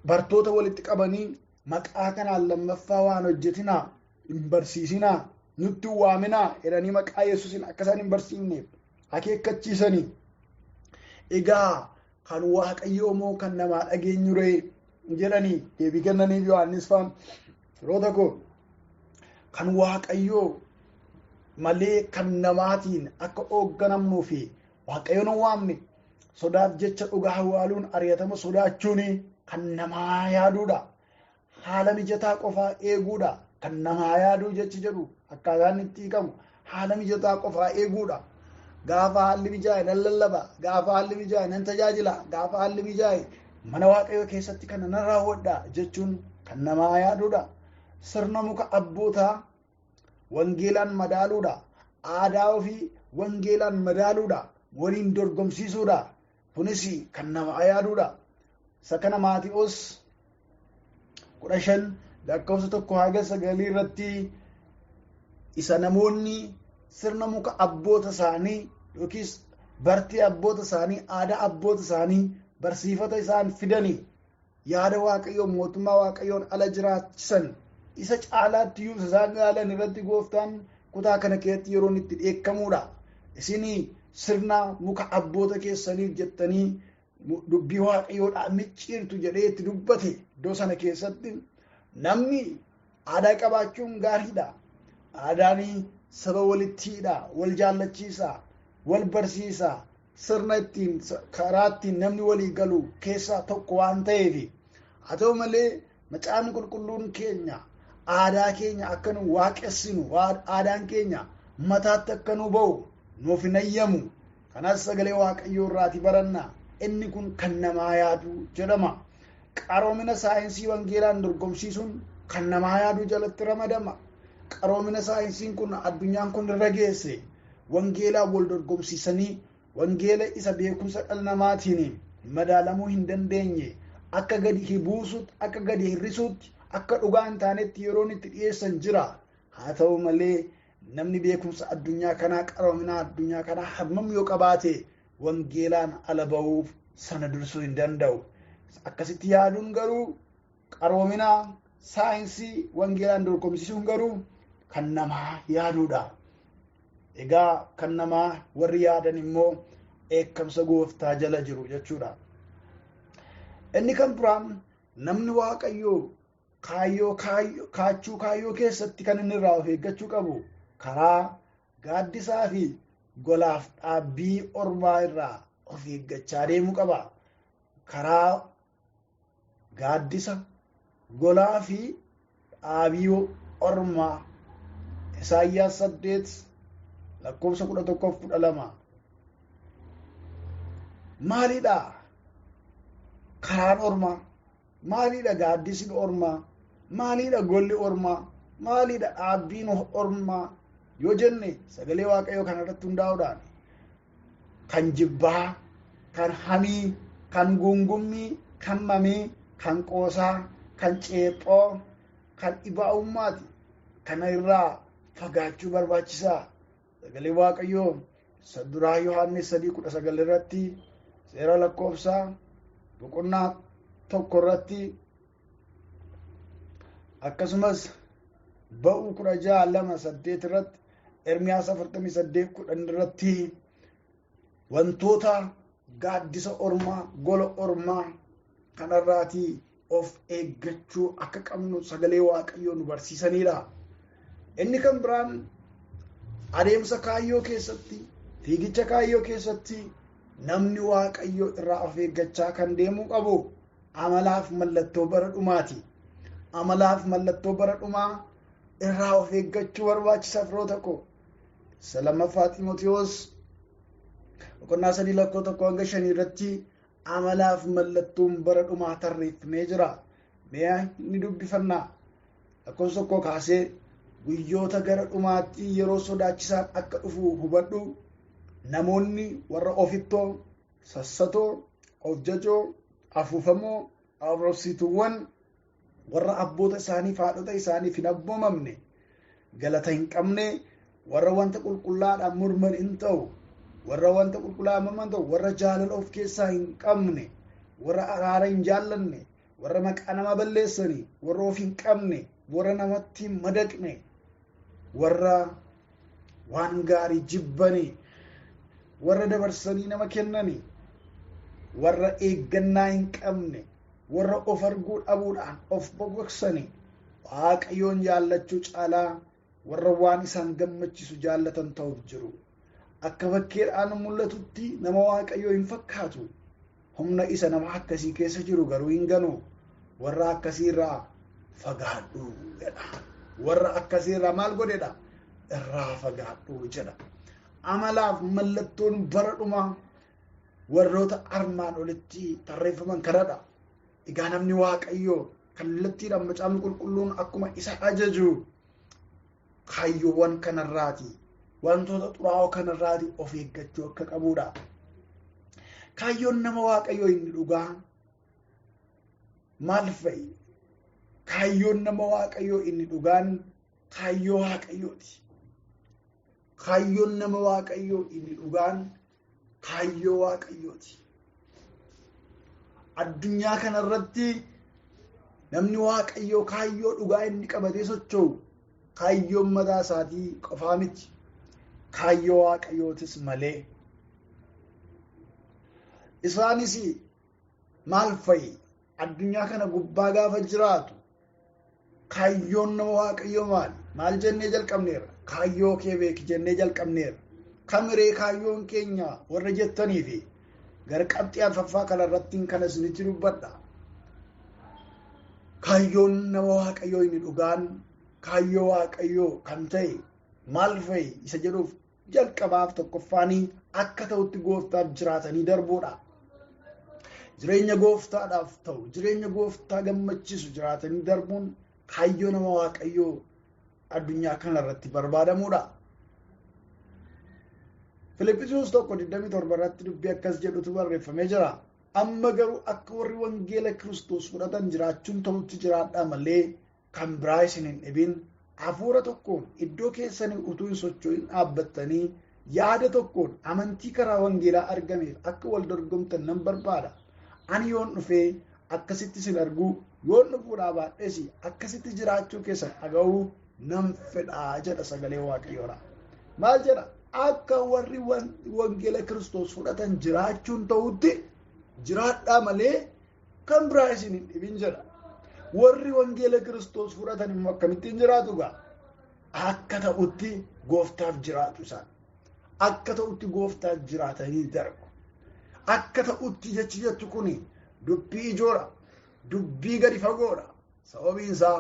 bartoota walitti qabanii maqaa kanaan lammaffaa waan hojjetinaa hin barsiisinaa nutti waaminaa jedhanii maqaa Yesuusin akka isaan hin barsiifneef akeekkachiisanii. Egaa kan Waaqayyoo moo kan namaa dhageenyu ree jedhanii deebii kennaniif Yohaannis faan firoota koo kan Waaqayyoo malee kan namaatiin akka hoogganamnuu fi Waaqayyoon waamne sodaaf jecha dhugaa awwaaluun ari'atama sodaachuun kan namaa yaaduudha. Haala mijataa qofaa eeguudha kan namaa yaaduu jechi jedhu akkaataan itti hiikamu haala mijataa qofaa eeguudha. Gaafa haalli mijaa'e nan lallaba, gaafa haalli mijaa'e nan tajaajila, gaafa haalli mijaa'e mana Waaqayyoo keessatti kana nan raawwadha jechuun kan namaa yaaduudha. Sirna muka abbootaa wangeelaan madaaluudha. Aadaa ofii wangeelaan madaaluudha. Waliin dorgomsiisuudha. Kunis kan namaa yaaduudha. Isa kana Maatiyoos 15 lakkoofsa 1-9 irratti isa namoonni sirna muka abboota isaanii yookiis bartee abboota isaanii aadaa abboota isaanii barsiifata isaan fidanii yaada Waaqayyoo mootummaa Waaqayyoon ala jiraachisan isa caalaatti iyyuu isaan gaalan irratti gooftaan kutaa kana keessatti yeroo itti dheekkamuudha. Isinii sirna muka abboota keessaniif jettanii dubbii Waaqayyoodhaa micciirtu jedhee itti dubbate iddoo sana keessatti namni aadaa qabaachuun gaariidha. Aadaanii saba walittiidha, wal jaallachiisa, wal barsiisa, sirna ittiin karaa ittiin namni walii galu keessaa tokko waan ta'eef haa ta'u malee macaafni qulqulluun keenya aadaa keenya akka nu waaqessinu aadaan keenya mataatti akka nu ba'u nuuf hin ayyamu. Kanas sagalee Waaqayyoo irraati baranna. Inni kun kan namaa yaadu jedhama. Qaroomina saayinsii wangeelaan dorgomsiisuun kan namaa yaadu jalatti ramadama. Qaroomina saayinsiin kun addunyaan kun irra geesse wangeelaan wal dorgomsiisanii wangeela isa beekumsa dhala namaatiin madaalamuu hin dandeenye akka gadi hibuusutti akka gadi hirrisutti akka dhugaa hin taanetti yeroon itti dhiyeessan jira. Haa ta'u malee namni beekumsa addunyaa kanaa qaroomina addunyaa kanaa hammam yoo qabaate wangeelaan ala ba'uuf sana dursuu hin danda'u. Akkasitti yaaduun garuu qaroomina saayinsii wangeelaan dorgomsiisuun garuu kan namaa yaaduudha. Egaa kan namaa warri yaadan immoo eekkamsa gooftaa jala jiru jechuudha. Inni kan biraan namni Waaqayyoo kaayyoo keessatti kan inni irraa of eeggachuu qabu karaa gaaddisaa fi golaaf dhaabbii ormaa irraa of eeggachaa deemuu qaba. Karaa gaaddisa golaa fi dhaabii ormaa Isaayyaas 8 lakkoofsa 11-12 maalidha karaan ormaa? Maalidha gaaddisni ormaa? Maalidha golli ormaa? Maalidha dhaabbiin ormaa? Yoo jenne sagalee Waaqayyoo kana irratti hundaa'uudhaan kan jibbaa, kan hamii, kan gungummii, kan mamii, kan qoosaa, kan ceephoo, kan dhibaa'ummaati. Kana irraa fagaachuu barbaachisaa. Sagalee Waaqayyoo isa duraa Yohaannis 3:19 irratti seera lakkoofsaa boqonnaa 1 irratti akkasumas ba'uu 16:2-8 irratti Ermiyaas 48:10 irratti wantoota gaaddisa ormaa gola ormaa kanarraatii of eeggachuu akka qabnu sagalee Waaqayyoo nu barsiisanidha. Inni kan biraan adeemsa kaayyoo keessatti fiigicha kaayyoo keessatti namni Waaqayyoo irraa of eeggachaa kan deemuu qabu amalaaf mallattoo bara dhumaati. Amalaaf mallattoo bara dhumaa irraa of eeggachuu barbaachisa firoota koo. Lammaffaa Xiimotewos boqonnaa 3:1-5 irratti amalaaf mallattoon bara dhumaa tarreeffamee jira. Mee ni dubbifannaa. Lakkoofsa 1 kaasee guyyoota gara dhumaatti yeroo sodaachisaan akka dhufu hubadhu. Namoonni warra ofittoo, sassatoo, of jajoo, afuufamoo, arrabsituuwwan warra abboota isaanii fi haadhota isaaniif hin abboomamne, galata hin qabne, warra wanta qulqullaadhaan morman hin ta'u, warra wanta qulqullaa'an morman ta'u, warra jaalala of keessaa hin qabne, warra araara hin jaallanne, warra maqaa nama balleessanii, warra of hin qabne, warra namatti madaqne, warra waan gaarii jibbanii, warra dabarsanii nama kennanii, warra eeggannaa hin qabne, warra of arguu dhabuudhaan of boqoqsanii, Waaqayyoon jaallachuu caalaa warra waan isaan gammachiisu jaallatan ta'uuf jiru. Akka bakkeedhaan mul'atutti nama Waaqayyoo hin fakkaatu. Humna isa nama akkasii keessa jiru garuu hin ganu. Warra akkasiirraa fagaadhu jedha. Warra akkasiirraa maal godhedha? Irraa fagaadhu jedha. Amalaaf mallattoon bara dhumaa warroota armaan olitti tarreeffaman kanadha. Egaa namni Waaqayyoo kallattiidhaan macaafni qulqulluun akkuma isa ajaju kaayyoowwan kanarraati, wantoota xuraa'oo kanarraati of eeggachuu akka qabudha. Kaayyoon nama Waaqayyoo inni dhugaa maal fa'i? Kaayyoon nama Waaqayyoo inni dhugaan kaayyoo Waaqayyooti. Kaayyoon nama Waaqayyoo inni dhugaan kaayyoo Waaqayyooti. Addunyaa kanarratti namni Waaqayyoo kaayyoo dhugaa inni qabatee socho'u kaayyoon mataa isaatii qofaa miti, kaayyoo Waaqayyootis malee. Isaanis maal fa'i? Addunyaa kana gubbaa gaafa jiraatu kaayyoon nama Waaqayyoo maali? Maal jennee jalqabneerra? Kaayyoo kee beeki jennee jalqabneerra. Kamiree kaayyoon keenya warra jettanii fi gara qabxii arfaffaa kanarratti kan isinitti dubbadha. Kaayyoon nama Waaqayyoo inni dhugaan kaayyoo Waaqayyoo kan ta'e maal fa'i isa jedhuuf jalqabaaf tokkoffaanii akka ta'utti gooftaaf jiraatanii darbuudha. Jireenya gooftaadhaaf ta'u, jireenya gooftaa gammachiisu jiraatanii darbuun kaayyoo nama Waaqayyoo addunyaa kanarratti barbaadamuudha. Filiphisius 1:27 irratti dubbii akkas jedhutu barreeffamee jira. Amma garuu akka warri wangeela Kiristoos fudhatan jiraachuun ta'utti jiraadhaa malee kan biraa isin hin dhibin. Hafuura tokkoon iddoo keessanii utuu hin socho'in dhaabbattanii yaada tokkoon amantii karaa wangeelaa argameef akka wal dorgomtan nan barbaada. Ani yoon dhufee akkasitti isin arguu, yoon dhufuudhaa baadhees akkasitti jiraachuu keessan dhaga'uu nan fedhaa jedha sagalee Waaqayyoodha. Maal jedha? Akka warri wangeela Kiristoos fudhatan jiraachuun ta'utti jiraadhaa malee kan biraa isin hin dhibin jedha. Warri wangeela Kiristoos fudhatan immoo akkamittiin jiraatu gaa? Akka ta'utti gooftaaf jiraatu isaan. Akka ta'utti gooftaaf jiraatanii darbu. Akka ta'utti jechi kuni dubbii ijoodha. Dubbii gadi fagoodha. Sababiin isaa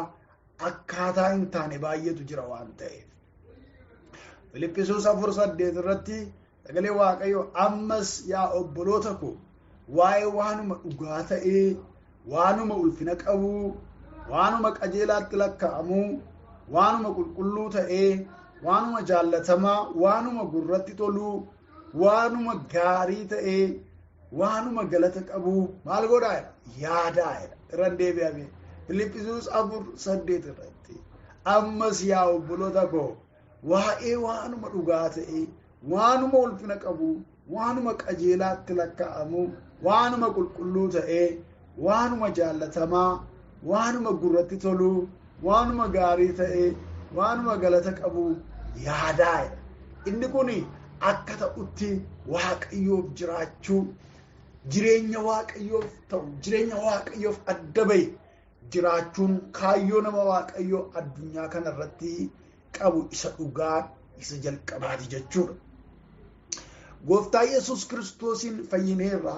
akkaataa hin taane baay'eetu jira waan ta'eef. Filiphisius 4:8 irratti sagalee Waaqayyoo ammas yaa obboloota koo waa'ee waanuma dhugaa ta'ee, waanuma ulfina qabu, waanuma qajeelaatti lakkaa'amu, waanuma qulqulluu ta'ee, waanuma jaallatamaa, waanuma gurratti tolu, waanuma gaarii ta'ee, waanuma galata qabu maal godhaa? Yaadaa. Irraan deebi'ame Filiphisius 4:8 irratti ammas yaa obboloota koo waa'ee waanuma dhugaa ta'ee, waanuma ulfina qabu, waanuma qajeelaatti lakkaa'amu, waanuma qulqulluu ta'ee, waanuma jaallatamaa, waanuma gurratti tolu, waanuma gaarii ta'ee, waanuma galata qabu yaadaa. Inni kun akka ta'utti Waaqayyoof jiraachuu, jireenya Waaqayyoof ta'u, jireenya Waaqayyoof adda bahe jiraachuun kaayyoo nama Waaqayyoo addunyaa kanarratti qabu isa dhugaa isa jalqabaati jechuudha. Gooftaa Yesuus Kiristoosiin fayyineerra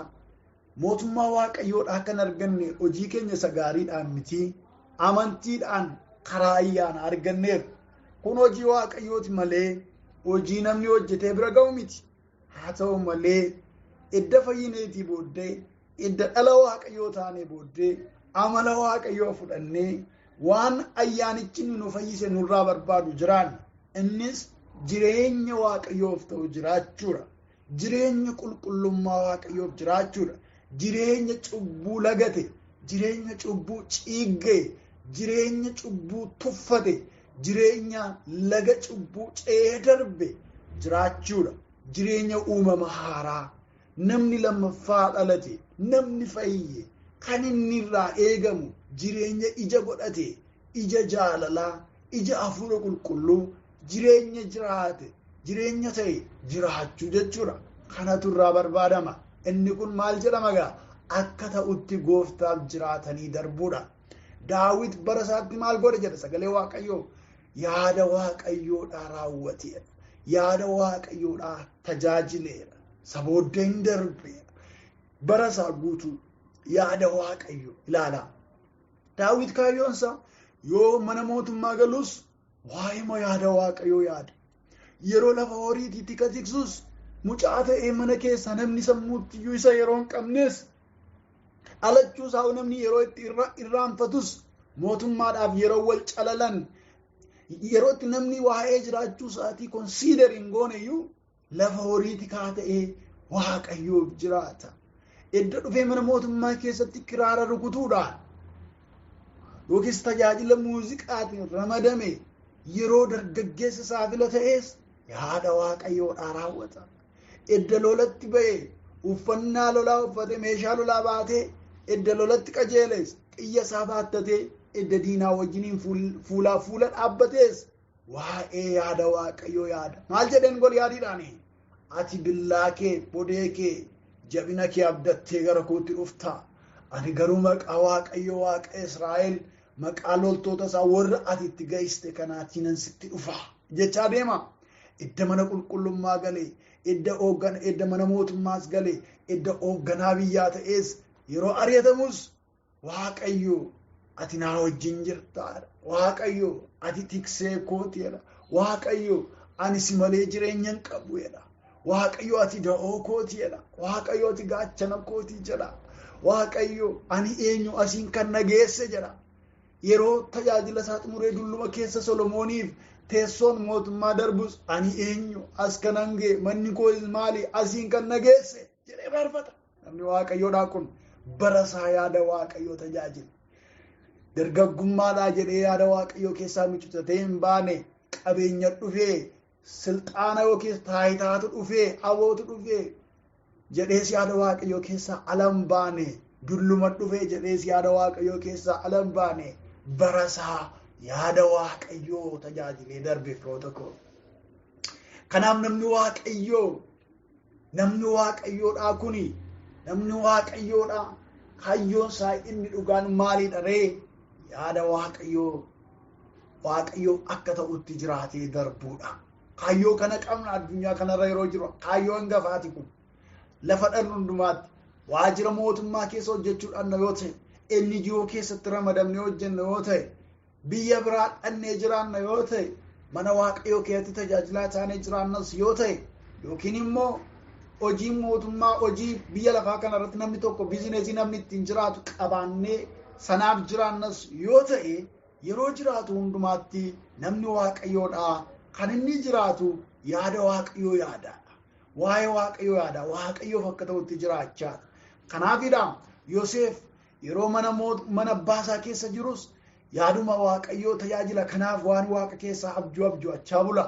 mootummaa Waaqayyoodhaa kan arganne hojii keenya isa gaariidhaan miti, amantiidhaan karaa ayyaana arganneerra. Kun hojii Waaqayyooti malee hojii namni hojjetee bira ga'u miti. Haa ta'u malee edda fayyineetii booddee, edda dhala Waaqayyoo taanee booddee amala Waaqayyoo fudhannee waan ayyaanichi nu fayyise nurraa barbaadu jiraan. Innis jireenya Waaqayyoof ta'u jiraachuudha. Jireenya qulqullummaa Waaqayyoof jiraachuudha. Jireenya cubbuu lagate, jireenya cubbuu ciiggee, jireenya cubbuu tuffate, jireenya laga cubbuu ce'ee darbe jiraachuudha. Jireenya uumama haaraa, namni lammaffaa dhalate, namni fayye, kan inni irraa eegamu jireenya ija godhate ija jaalalaa ija hafuura qulqulluu jireenya jiraate jireenya ta'e jiraachuu jechuudha. Kanatu irraa barbaadama. Inni kun maal jedhama gaa? Akka ta'utti gooftaaf jiraatanii darbuudha. Daawit bara isaatti maal godhe jedha sagalee Waaqayyoo? Yaada Waaqayyoodhaa raawwateera. Yaada Waaqayyoodhaa tajaajileera. Sabooddee hin darbeera. Bara isaa guutuu yaada Waaqayyoo ilaala. Daawit kaayyoonsa yoo mana mootummaa galus waa'ee yaada Waaqayyoo yaada. Yeroo lafa horiitti tika tiksus mucaa ta'ee mana keessa namni sammuutti iyyuu isa yeroo hin qabnes alachuu isaa namni yeroo itti irraanfatus mootummaadhaaf yeroo wal calalan yeroo itti namni waa'ee jiraachuu isaatii consider hin goone iyyuu lafa horiitti kaa ta'ee Waaqayyoof jiraata. Edda dhufee mana mootummaa keessatti kiraara rukutuudhaan yookiis tajaajila muuziqaatiin ramadame yeroo dargaggeessa saafila ta'es yaada Waaqayyoodhaa raawwata. Edda lolatti ba'e uffannaa lolaa uffate meeshaa lolaa baatee edda lolatti qajeeles xiyya isaa baattatee edda diinaa wajjiniin fuulaa fuula dhaabbates waa'ee yaada Waaqayyoo yaada. Maal jedheen Goliyaadiidhaan? Ati billaa kee bodee kee jabina kee abdattee gara kootti dhufta. Ani garuu maqaa Waaqayyoo Waaqa Israa'el maqaa loltoota isaa warra ati itti geessite kanaatiin sitti dhufa jechaa deema. Edda mana qulqullummaa galee edda mana mootummaas galee edda hoogganaa biyyaa ta'es yeroo ari'atamus Waaqayyoo ati naa wajjin jirtaadha. Waaqayyoo ati tiksee kootiidha. Waaqayyoo ani si malee jireenya hin qabu jedha. Waaqayyoo ati da'oo kootiidha. Waaqayyoo ati gaachana kootii jedha. Waaqayyoo ani eenyu asiin kan nageesse jedha. Yeroo tajaajila isaa xumuree dulluma keessa Solomooniif teessoon mootummaa darbus ani eenyu as kanan ga'e manni koo maali asiin kan nageesse jedhee faarfata. Namni Waaqayyoodhaa kun bara isaa yaada Waaqayyoo tajaajila. Dargaggummaadhaa jedhee yaada Waaqayyoo keessaa micutatee hin baane qabeenya dhufee silxaana yookiin taayitaatu dhufee abootu dhufee jedhees yaada Waaqayyoo keessaa alan baane dulluma dhufee jedhees yaada Waaqayyoo keessaa alan baane bara isaa yaada Waaqayyoo tajaajilee darbe firoota koo. Kanaaf namni Waaqayyoodhaa kuni namni Waaqayyoodhaa kaayyoon isaa inni dhugaan maaliidha ree? Yaada Waaqayyoo akka ta'utti jiraatee darbuudha. Kaayyoo kana qabna addunyaa kanarra yeroo jiru kaayyoo hangafaati kun lafa dhalli hundumaatti waajjira mootummaa keessa hojjechuudhaan yoo ta'e NGO keessatti ramadamne hojjenna yoo ta'e biyya biraa dhannee jiraanna yoo ta'e mana Waaqayyoo keessatti tajaajilaa taanee jiraannas yoo ta'e yookiin immoo hojii mootummaa hojii biyya lafaa kanarratti namni tokko bizineesii namni ittiin jiraatu qabaannee sanaaf jiraannas yoo ta'e yeroo jiraatu hundumaatti namni Waaqayyoodhaa kan inni jiraatu yaada Waaqayyoo yaada. Waa'ee Waaqayyoo yaada. Waaqayyoof akka ta'utti jiraachaa. Kanaafidha Yoosef yeroo mana abbaasaa keessa jirus yaaduma Waaqayyoo tajaajila. Kanaaf waan Waaqa keessaa abjuu achaa bula.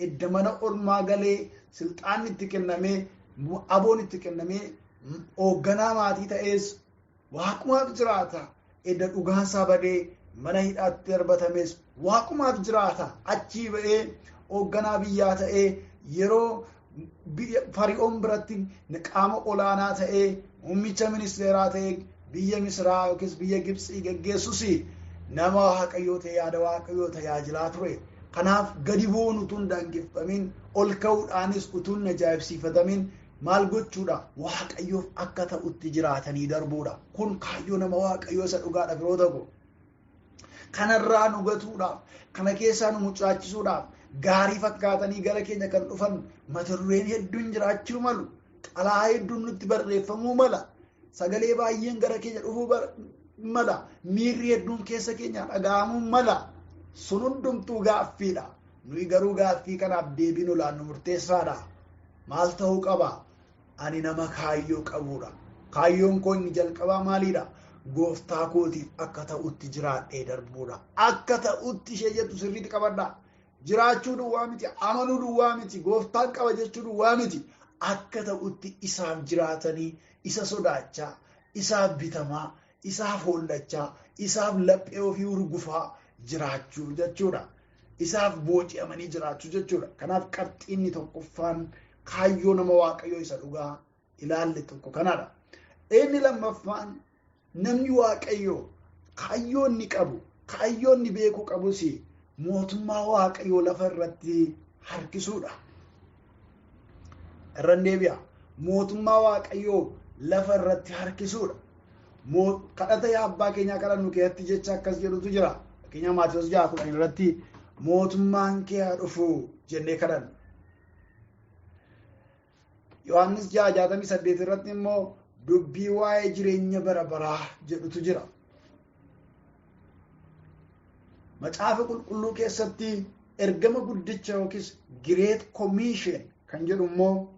Edda mana ormaa galee silxaanni itti kennamee aboon itti kennamee hoogganaa maatii ta'es Waaqumaaf jiraata. Edda dhugaansaa badee mana hidhaatti darbatames Waaqumaaf jiraata. Achii ba'ee hoogganaa biyyaa ta'ee yeroo Fari'oon biratti qaama olaanaa ta'ee muummicha ministeeraa ta'ee biyya Misraa yookiis biyya Gibxii geggeessus nama Waaqayyoo ta'e yaada Waaqayyoo tajaajilaa ture. Kanaaf gadi bu'uun utuu hin daangeffamin ol ka'uudhaanis utuu hin ajaa'ibsiifatamin maal gochuudha? Waaqayyoof akka ta'utti jiraatanii darbuudha. Kun kaayyoo nama Waaqayyoo isa dhugaadha firoota koo. Kanarraa nu gatuudhaaf kana keessaa nu mucaachisuudhaaf gaarii fakkaatanii gara keenya kan dhufan mata dureen hedduun jiraachuu malu. Qalaa hedduun nutti barreeffamuu mala. Sagalee baay'een gara keenya dhufuu mala. Miirri hedduun keessa keenya dhaga'amuu mala. Sun hundumtuu gaaffiidha. Nuyi garuu gaaffii kanaaf deebiin olaannu murteessaadha. Maal ta'uu qaba? Ani nama kaayyoo qabuudha. Kaayyoon koo inni jalqabaa maaliidha? Gooftaa kootiif akka ta'utti jiraadhee darbuudha. Akka ta'utti ishee jettu sirriitti qabadha. Jiraachuu duwwaa miti, amanuu duwwaa miti, gooftaan qaba jechuu duwwaa miti. Akka ta'utti isaaf jiraatanii, isa sodaachaa, isaaf bitamaa, isaaf hollachaa, isaaf laphee ofii urgufaa jiraachuu jechuudha. Isaaf booji'amanii jiraachuu jechuudha. Kanaaf qabxiinni tokkoffaan kaayyoo nama Waaqayyoo isa dhugaa ilaalle tokko kanadha. Inni lammaffaan namni Waaqayyoo kaayyoo inni qabu, kaayyoo inni beekuu qabus mootummaa Waaqayyoo lafa irratti harkisuudha. Irran deebi'a. Mootummaa Waaqayyoo lafa irratti harkisuudha. Kadhata yaa abbaa keenyaa kadhannu keessatti jecha akkas jedhutu jira. Fakkeenyaaf Maatiyos 6:10 irratti mootummaan kee haa dhufu jennee kadhanna. Yohaannis 6:68 irratti immoo dubbii waa'ee jireenya bara baraa jedhutu jira. Macaafa qulqulluu keessatti ergama guddicha yookiis Great Commission kan jedhu immoo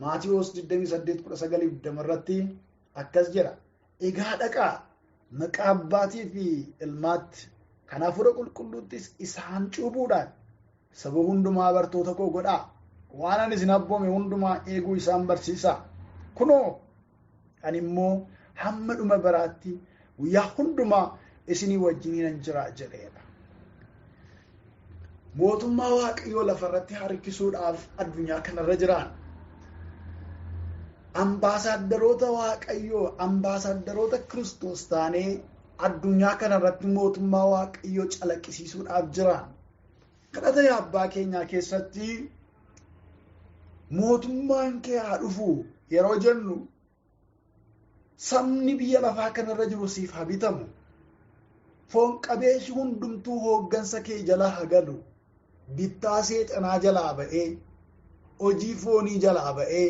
Maatiyos 28:19 irratti akkas jedha. Egaa dhaqaa maqaa abbaatii fi ilmaatti kan hafuura qulqulluuttis isaan cuubuudhaan saba hundumaa bartoota koo godhaa. Waan ani isin abboome hundumaa eeguu isaan barsiisaa. Kunoo ani immoo hamma dhuma baraatti guyyaa hundumaa isinii wajjiniin jira jedheedha. Mootummaa Waaqayyoo lafarratti harkisuudhaaf addunyaa kanarra jiraan ambaasaaddaroota Waaqayyoo, ambaasaaddaroota Kiristoos taanee addunyaa kanarratti mootummaa Waaqayyoo calaqqisiisuudhaaf jiraan. Kadhata yaa abbaa keenyaa keessatti mootummaan kee haa dhufu yeroo jennu sabni biyya lafaa kanarra jiru siif haa bitamu. Foon qabeessi hundumtuu hooggansa kee jalaa haa galu. Bittaa seexanaa jalaa ba'ee, hojii foonii jalaa ba'ee,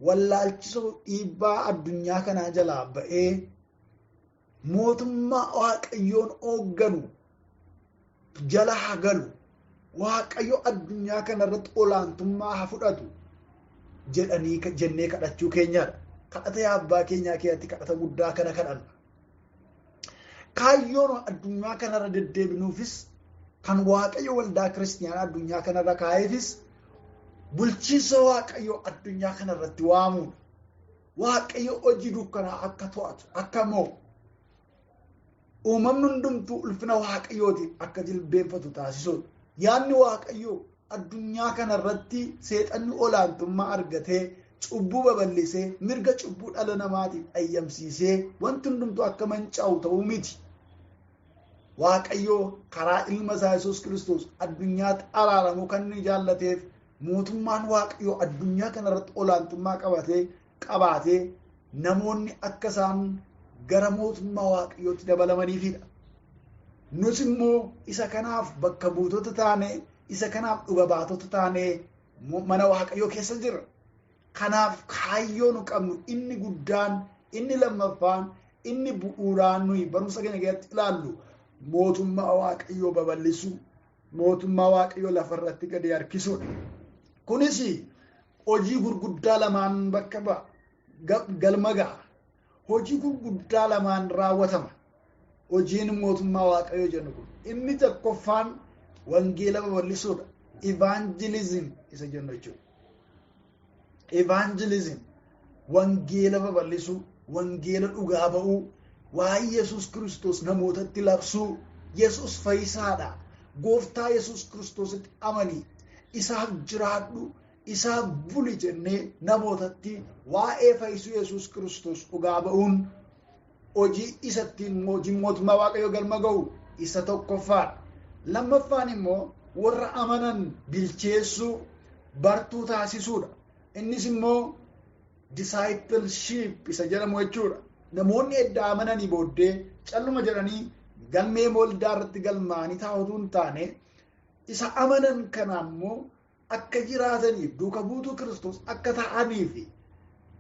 wallaalchisoo dhiibbaa addunyaa kanaa jalaa ba'ee mootummaa Waaqayyoon hoogganu jala haa galu. Waaqayyo addunyaa kanarratti olaantummaa haa fudhatu jedhanii jennee kadhachuu keenyadha. Kadhata yaa abbaa keenyaa keessatti kadhata guddaa kana kadhanna. Kaayyoon addunyaa kanarra deddeebinuufis kan Waaqayyo waldaa kiristiyaanaa addunyaa kanarra kaa'eefis bulchiinsa Waaqayyo addunyaa kanarratti waamuudha. Waaqayyo hojii dukkanaa akka to'atu, akka mo'u, uumamni hundumtuu ulfina Waaqayyootiin akka jilbeenfatu taasisuudha. Yaanni Waaqayyo addunyaa kanarratti seexanni olaantummaa argatee cubbuu babal'isee mirga cubbuu dhala namaatiif ayyamsiisee wanti hundumtuu akka manca'u ta'uu miti. Waaqayyo karaa ilma isaa Yesuus Kiristoos addunyaatti araaramuu kan inni jaallateef mootummaan Waaqayyo addunyaa kanarratti olaantummaa qabaatee namoonni akka isaan gara mootummaa Waaqayyootti dabalamaniifidha. Nus immoo isa kanaaf bakka buutota taane, isa kanaaf dhuga baatota taane mana Waaqayyoo keessa jirra. Kanaaf kaayyoo nu qabnu inni guddaan, inni lammaffaan, inni bu'uuraan nuyi barumsa keenya keessatti ilaallu mootummaa Waaqayyoo babal'isuu, mootummaa Waaqayyoo lafarratti gadi harkisuudha. Kunis hojii gurguddaa lamaan bakka galma ga'a. Hojii gurguddaa lamaan raawwatama. Hojiin mootummaa Waaqayyoo jennu kun inni tokkoffaan wangeela babal'isuudha. Evangelism isa jennu jechuudha. Evangelism wangeela babal'isuu, wangeela dhugaa ba'uu, waa'ee Yesuus Kiristoos namootatti labsuu. Yesuus fayyisaadha. Gooftaa Yesuus Kiristoositti amanii isaaf jiraadhu, isaaf buli jennee namootatti waa'ee fayyisuu Yesuus Kiristoos dhugaa ba'uun hojii isattiin mootummaa Waaqayyoo galma ga'u isa tokkoffaadha. Lammaffaan immoo warra amanan bilcheessuu, bartuu taasisuudha. Innis immoo discipleship isa jedhamu jechuudha. Namoonni edda amananii booddee calluma jedhanii galmee waldaa irratti galmaanii taa'utu hin taane isa amanan kana immoo akka jiraataniif duuka buutuu Kiristoos akka ta'aniif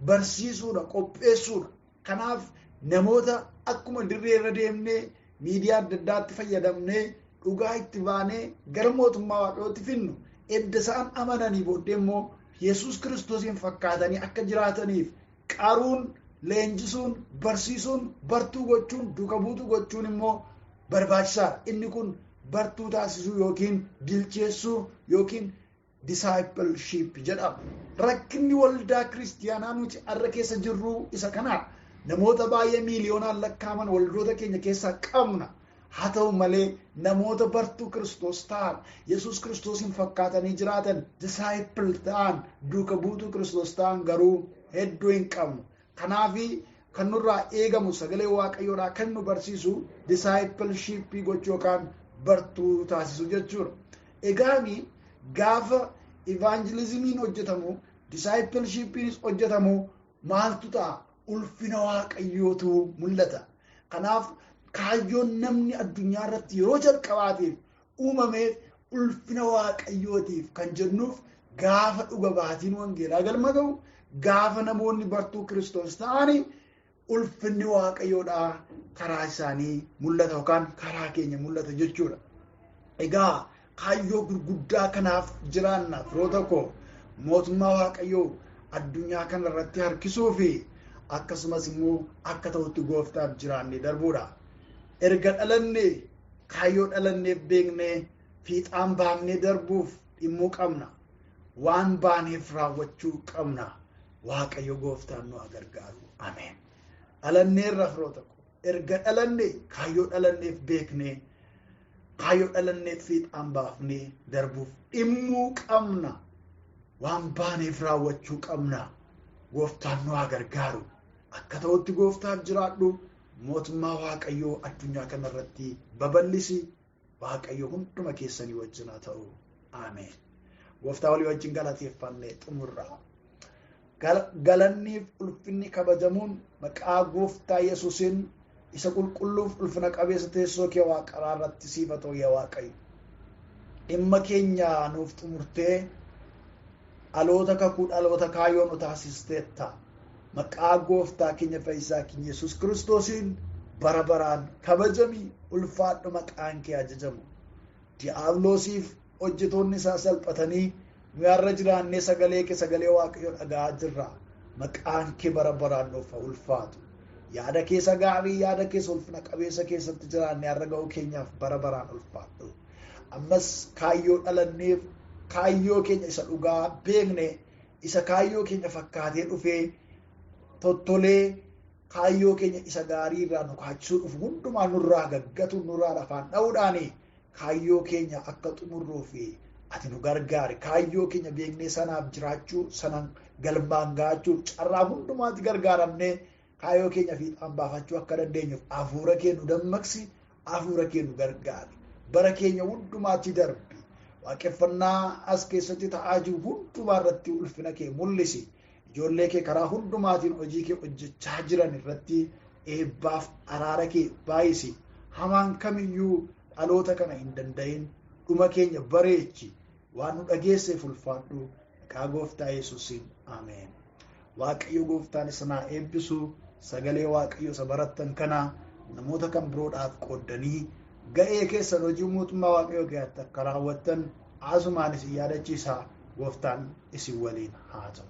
barsiisuudha, qopheessuudha. Kanaaf namoota akkuma dirree irra deemnee miidiyaa adda addaatti fayyadamnee dhugaa itti baanee gara mootummaa Waaqayyootti finnu edda isaan amananii booddee immoo Yesuus Kiristoosiin fakkaatanii akka jiraataniif qaruun, leenjisuun, barsiisuun, bartuu gochuun, duuka buutuu gochuun immoo barbaachisaadha. Inni kun bartuu taasisuu yookiin bilcheessuu yookiin discipleship jedhama. Rakkinni waldaa kiristiyaanaa nuti har'a keessa jirru isa kana. namoota baay'ee miiliyoonaan lakkaaman waldoota keenya keessaa qabna. haa ta'u malee namoota bartuu Kiristoos ta'an Yesuus Kiristoosin fakkaatanii jiraatan disciple ta'an duuka buutuu Kiristoos ta'an garuu hedduu hin qabnu. Kanaaf kan nurraa eegamu sagalee Waaqayyoodhaa kan nu barsiisu discipleship gochuu yookaan bartuu taasisu jechuudha. Egaani gaafa evangelizimiin hojjetamu discipleshipiinis hojjetamu maaltu ta'a? Ulfina Waaqayyootu mul'ata. Kanaaf kaayyoon namni addunyaa irratti yeroo jalqabaatiif uumameef ulfina Waaqayyootiif kan jennuuf gaafa dhuga baatiin wangeelaa galma ga'u gaafa namoonni bartuu Kiristoos ta'anii ulfinni Waaqayyoodhaa karaa isaanii mul'ata yookaan karaa keenya mul'ata jechuudha. Egaa kaayyoo gurguddaa kanaaf jiraanna firoota koo mootummaa Waaqayyoo addunyaa kana irratti harkisuu fi akkasumas immoo akka ta'utti gooftaaf jiraannee darbuudha. Erga dhalannee kaayyoo dhalanneef beeknee fiixaan baafnee darbuuf dhimmuu qabna. Waan baaneef raawwachuu qabna. Waaqayyo gooftaan nu gargaaru. Ameen. Dhalanneerra firoota koo erga dhalannee kaayyoo dhalanneef beeknee kaayyoo dhalanneef fiixaan baafnee darbuuf dhimmuu qabna. Waan baaneef raawwachuu qabna. Gooftaan nu gargaaru. Akka ta'utti gooftaaf jiraadhu. Mootummaa Waaqayyoo addunyaa kana irratti babal'isi. Waaqayyo hunduma keessanii wajjin haa ta'u. Ameen. Gooftaa walii wajjin galateeffannee xumurra. Galanniif ulfinni kabajamuun maqaa gooftaa Yesuusin isa qulqulluuf ulfina qabeessa teessoo kee waaqaraa irratti siif haa ta'u yaa Waaqayyo. Dhimma keenya nuuf xumurtee dhaloota kakuu dhaloota kaayyoo nu taasisteetta. Maqaa gooftaa keenya fayyisaa keenya Yesuus Kiristoosiin bara baraan kabajamii ulfaadhu maqaan kee ajajamu. Diiyaabiloosiif hojjetoonni isaa salphatanii nu har'a jiraannee sagalee kee sagalee Waaqayyoo dhaga'aa jirra. Maqaan kee bara baraan nuuf ulfaatu. Yaada keessa gaarii yaada keessa ulfina qabeessa keessatti jiraannee har'a ga'uu keenyaaf bara baraan ulfaadhu. Ammas kaayyoo dhalanneef kaayyoo keenya isa dhugaa beekne isa kaayyoo keenya fakkaatee dhufee tottolee kaayyoo keenya isa gaarii irraa nu kaachisuu dhufu hundumaa nurraa gaggatu nurraa lafaan dha'uudhaani kaayyoo keenya akka xumurruu fi ati nu gargaari. Kaayyoo keenya beeknee sanaaf jiraachuu sanan galmaan ga'achuuf carraa hundumaatti gargaaramnee kaayyoo keenya fiixaan baafachuu akka dandeenyuuf hafuura kee nu dammaqsi, hafuura kee nu gargaari. Bara keenya hundumaatti darbi. Waaqeffannaa as keessatti ta'aa jiru hundumaa irratti ulfina kee mul'isi. Ijoollee kee karaa hundumaatiin hojii kee hojjechaa jiran irratti eebbaaf araara kee baay'isi. Hamaan kamiyyuu dhaloota kana hin danda'in dhuma keenya bareechi. Waan nu dhageesseef ulfaadhu maqaa gooftaa Yesuusiin. Ameen. Waaqayyo gooftaan isin haa eebbisu. Sagalee Waaqayyo isa barattan kana namoota kan biroodhaaf qooddanii ga'ee keessan hojii mootummaa Waaqayyoo keessatti akka raawwattan asumaanis yaadachiisaa. Gooftaan isin waliin haa ta'u.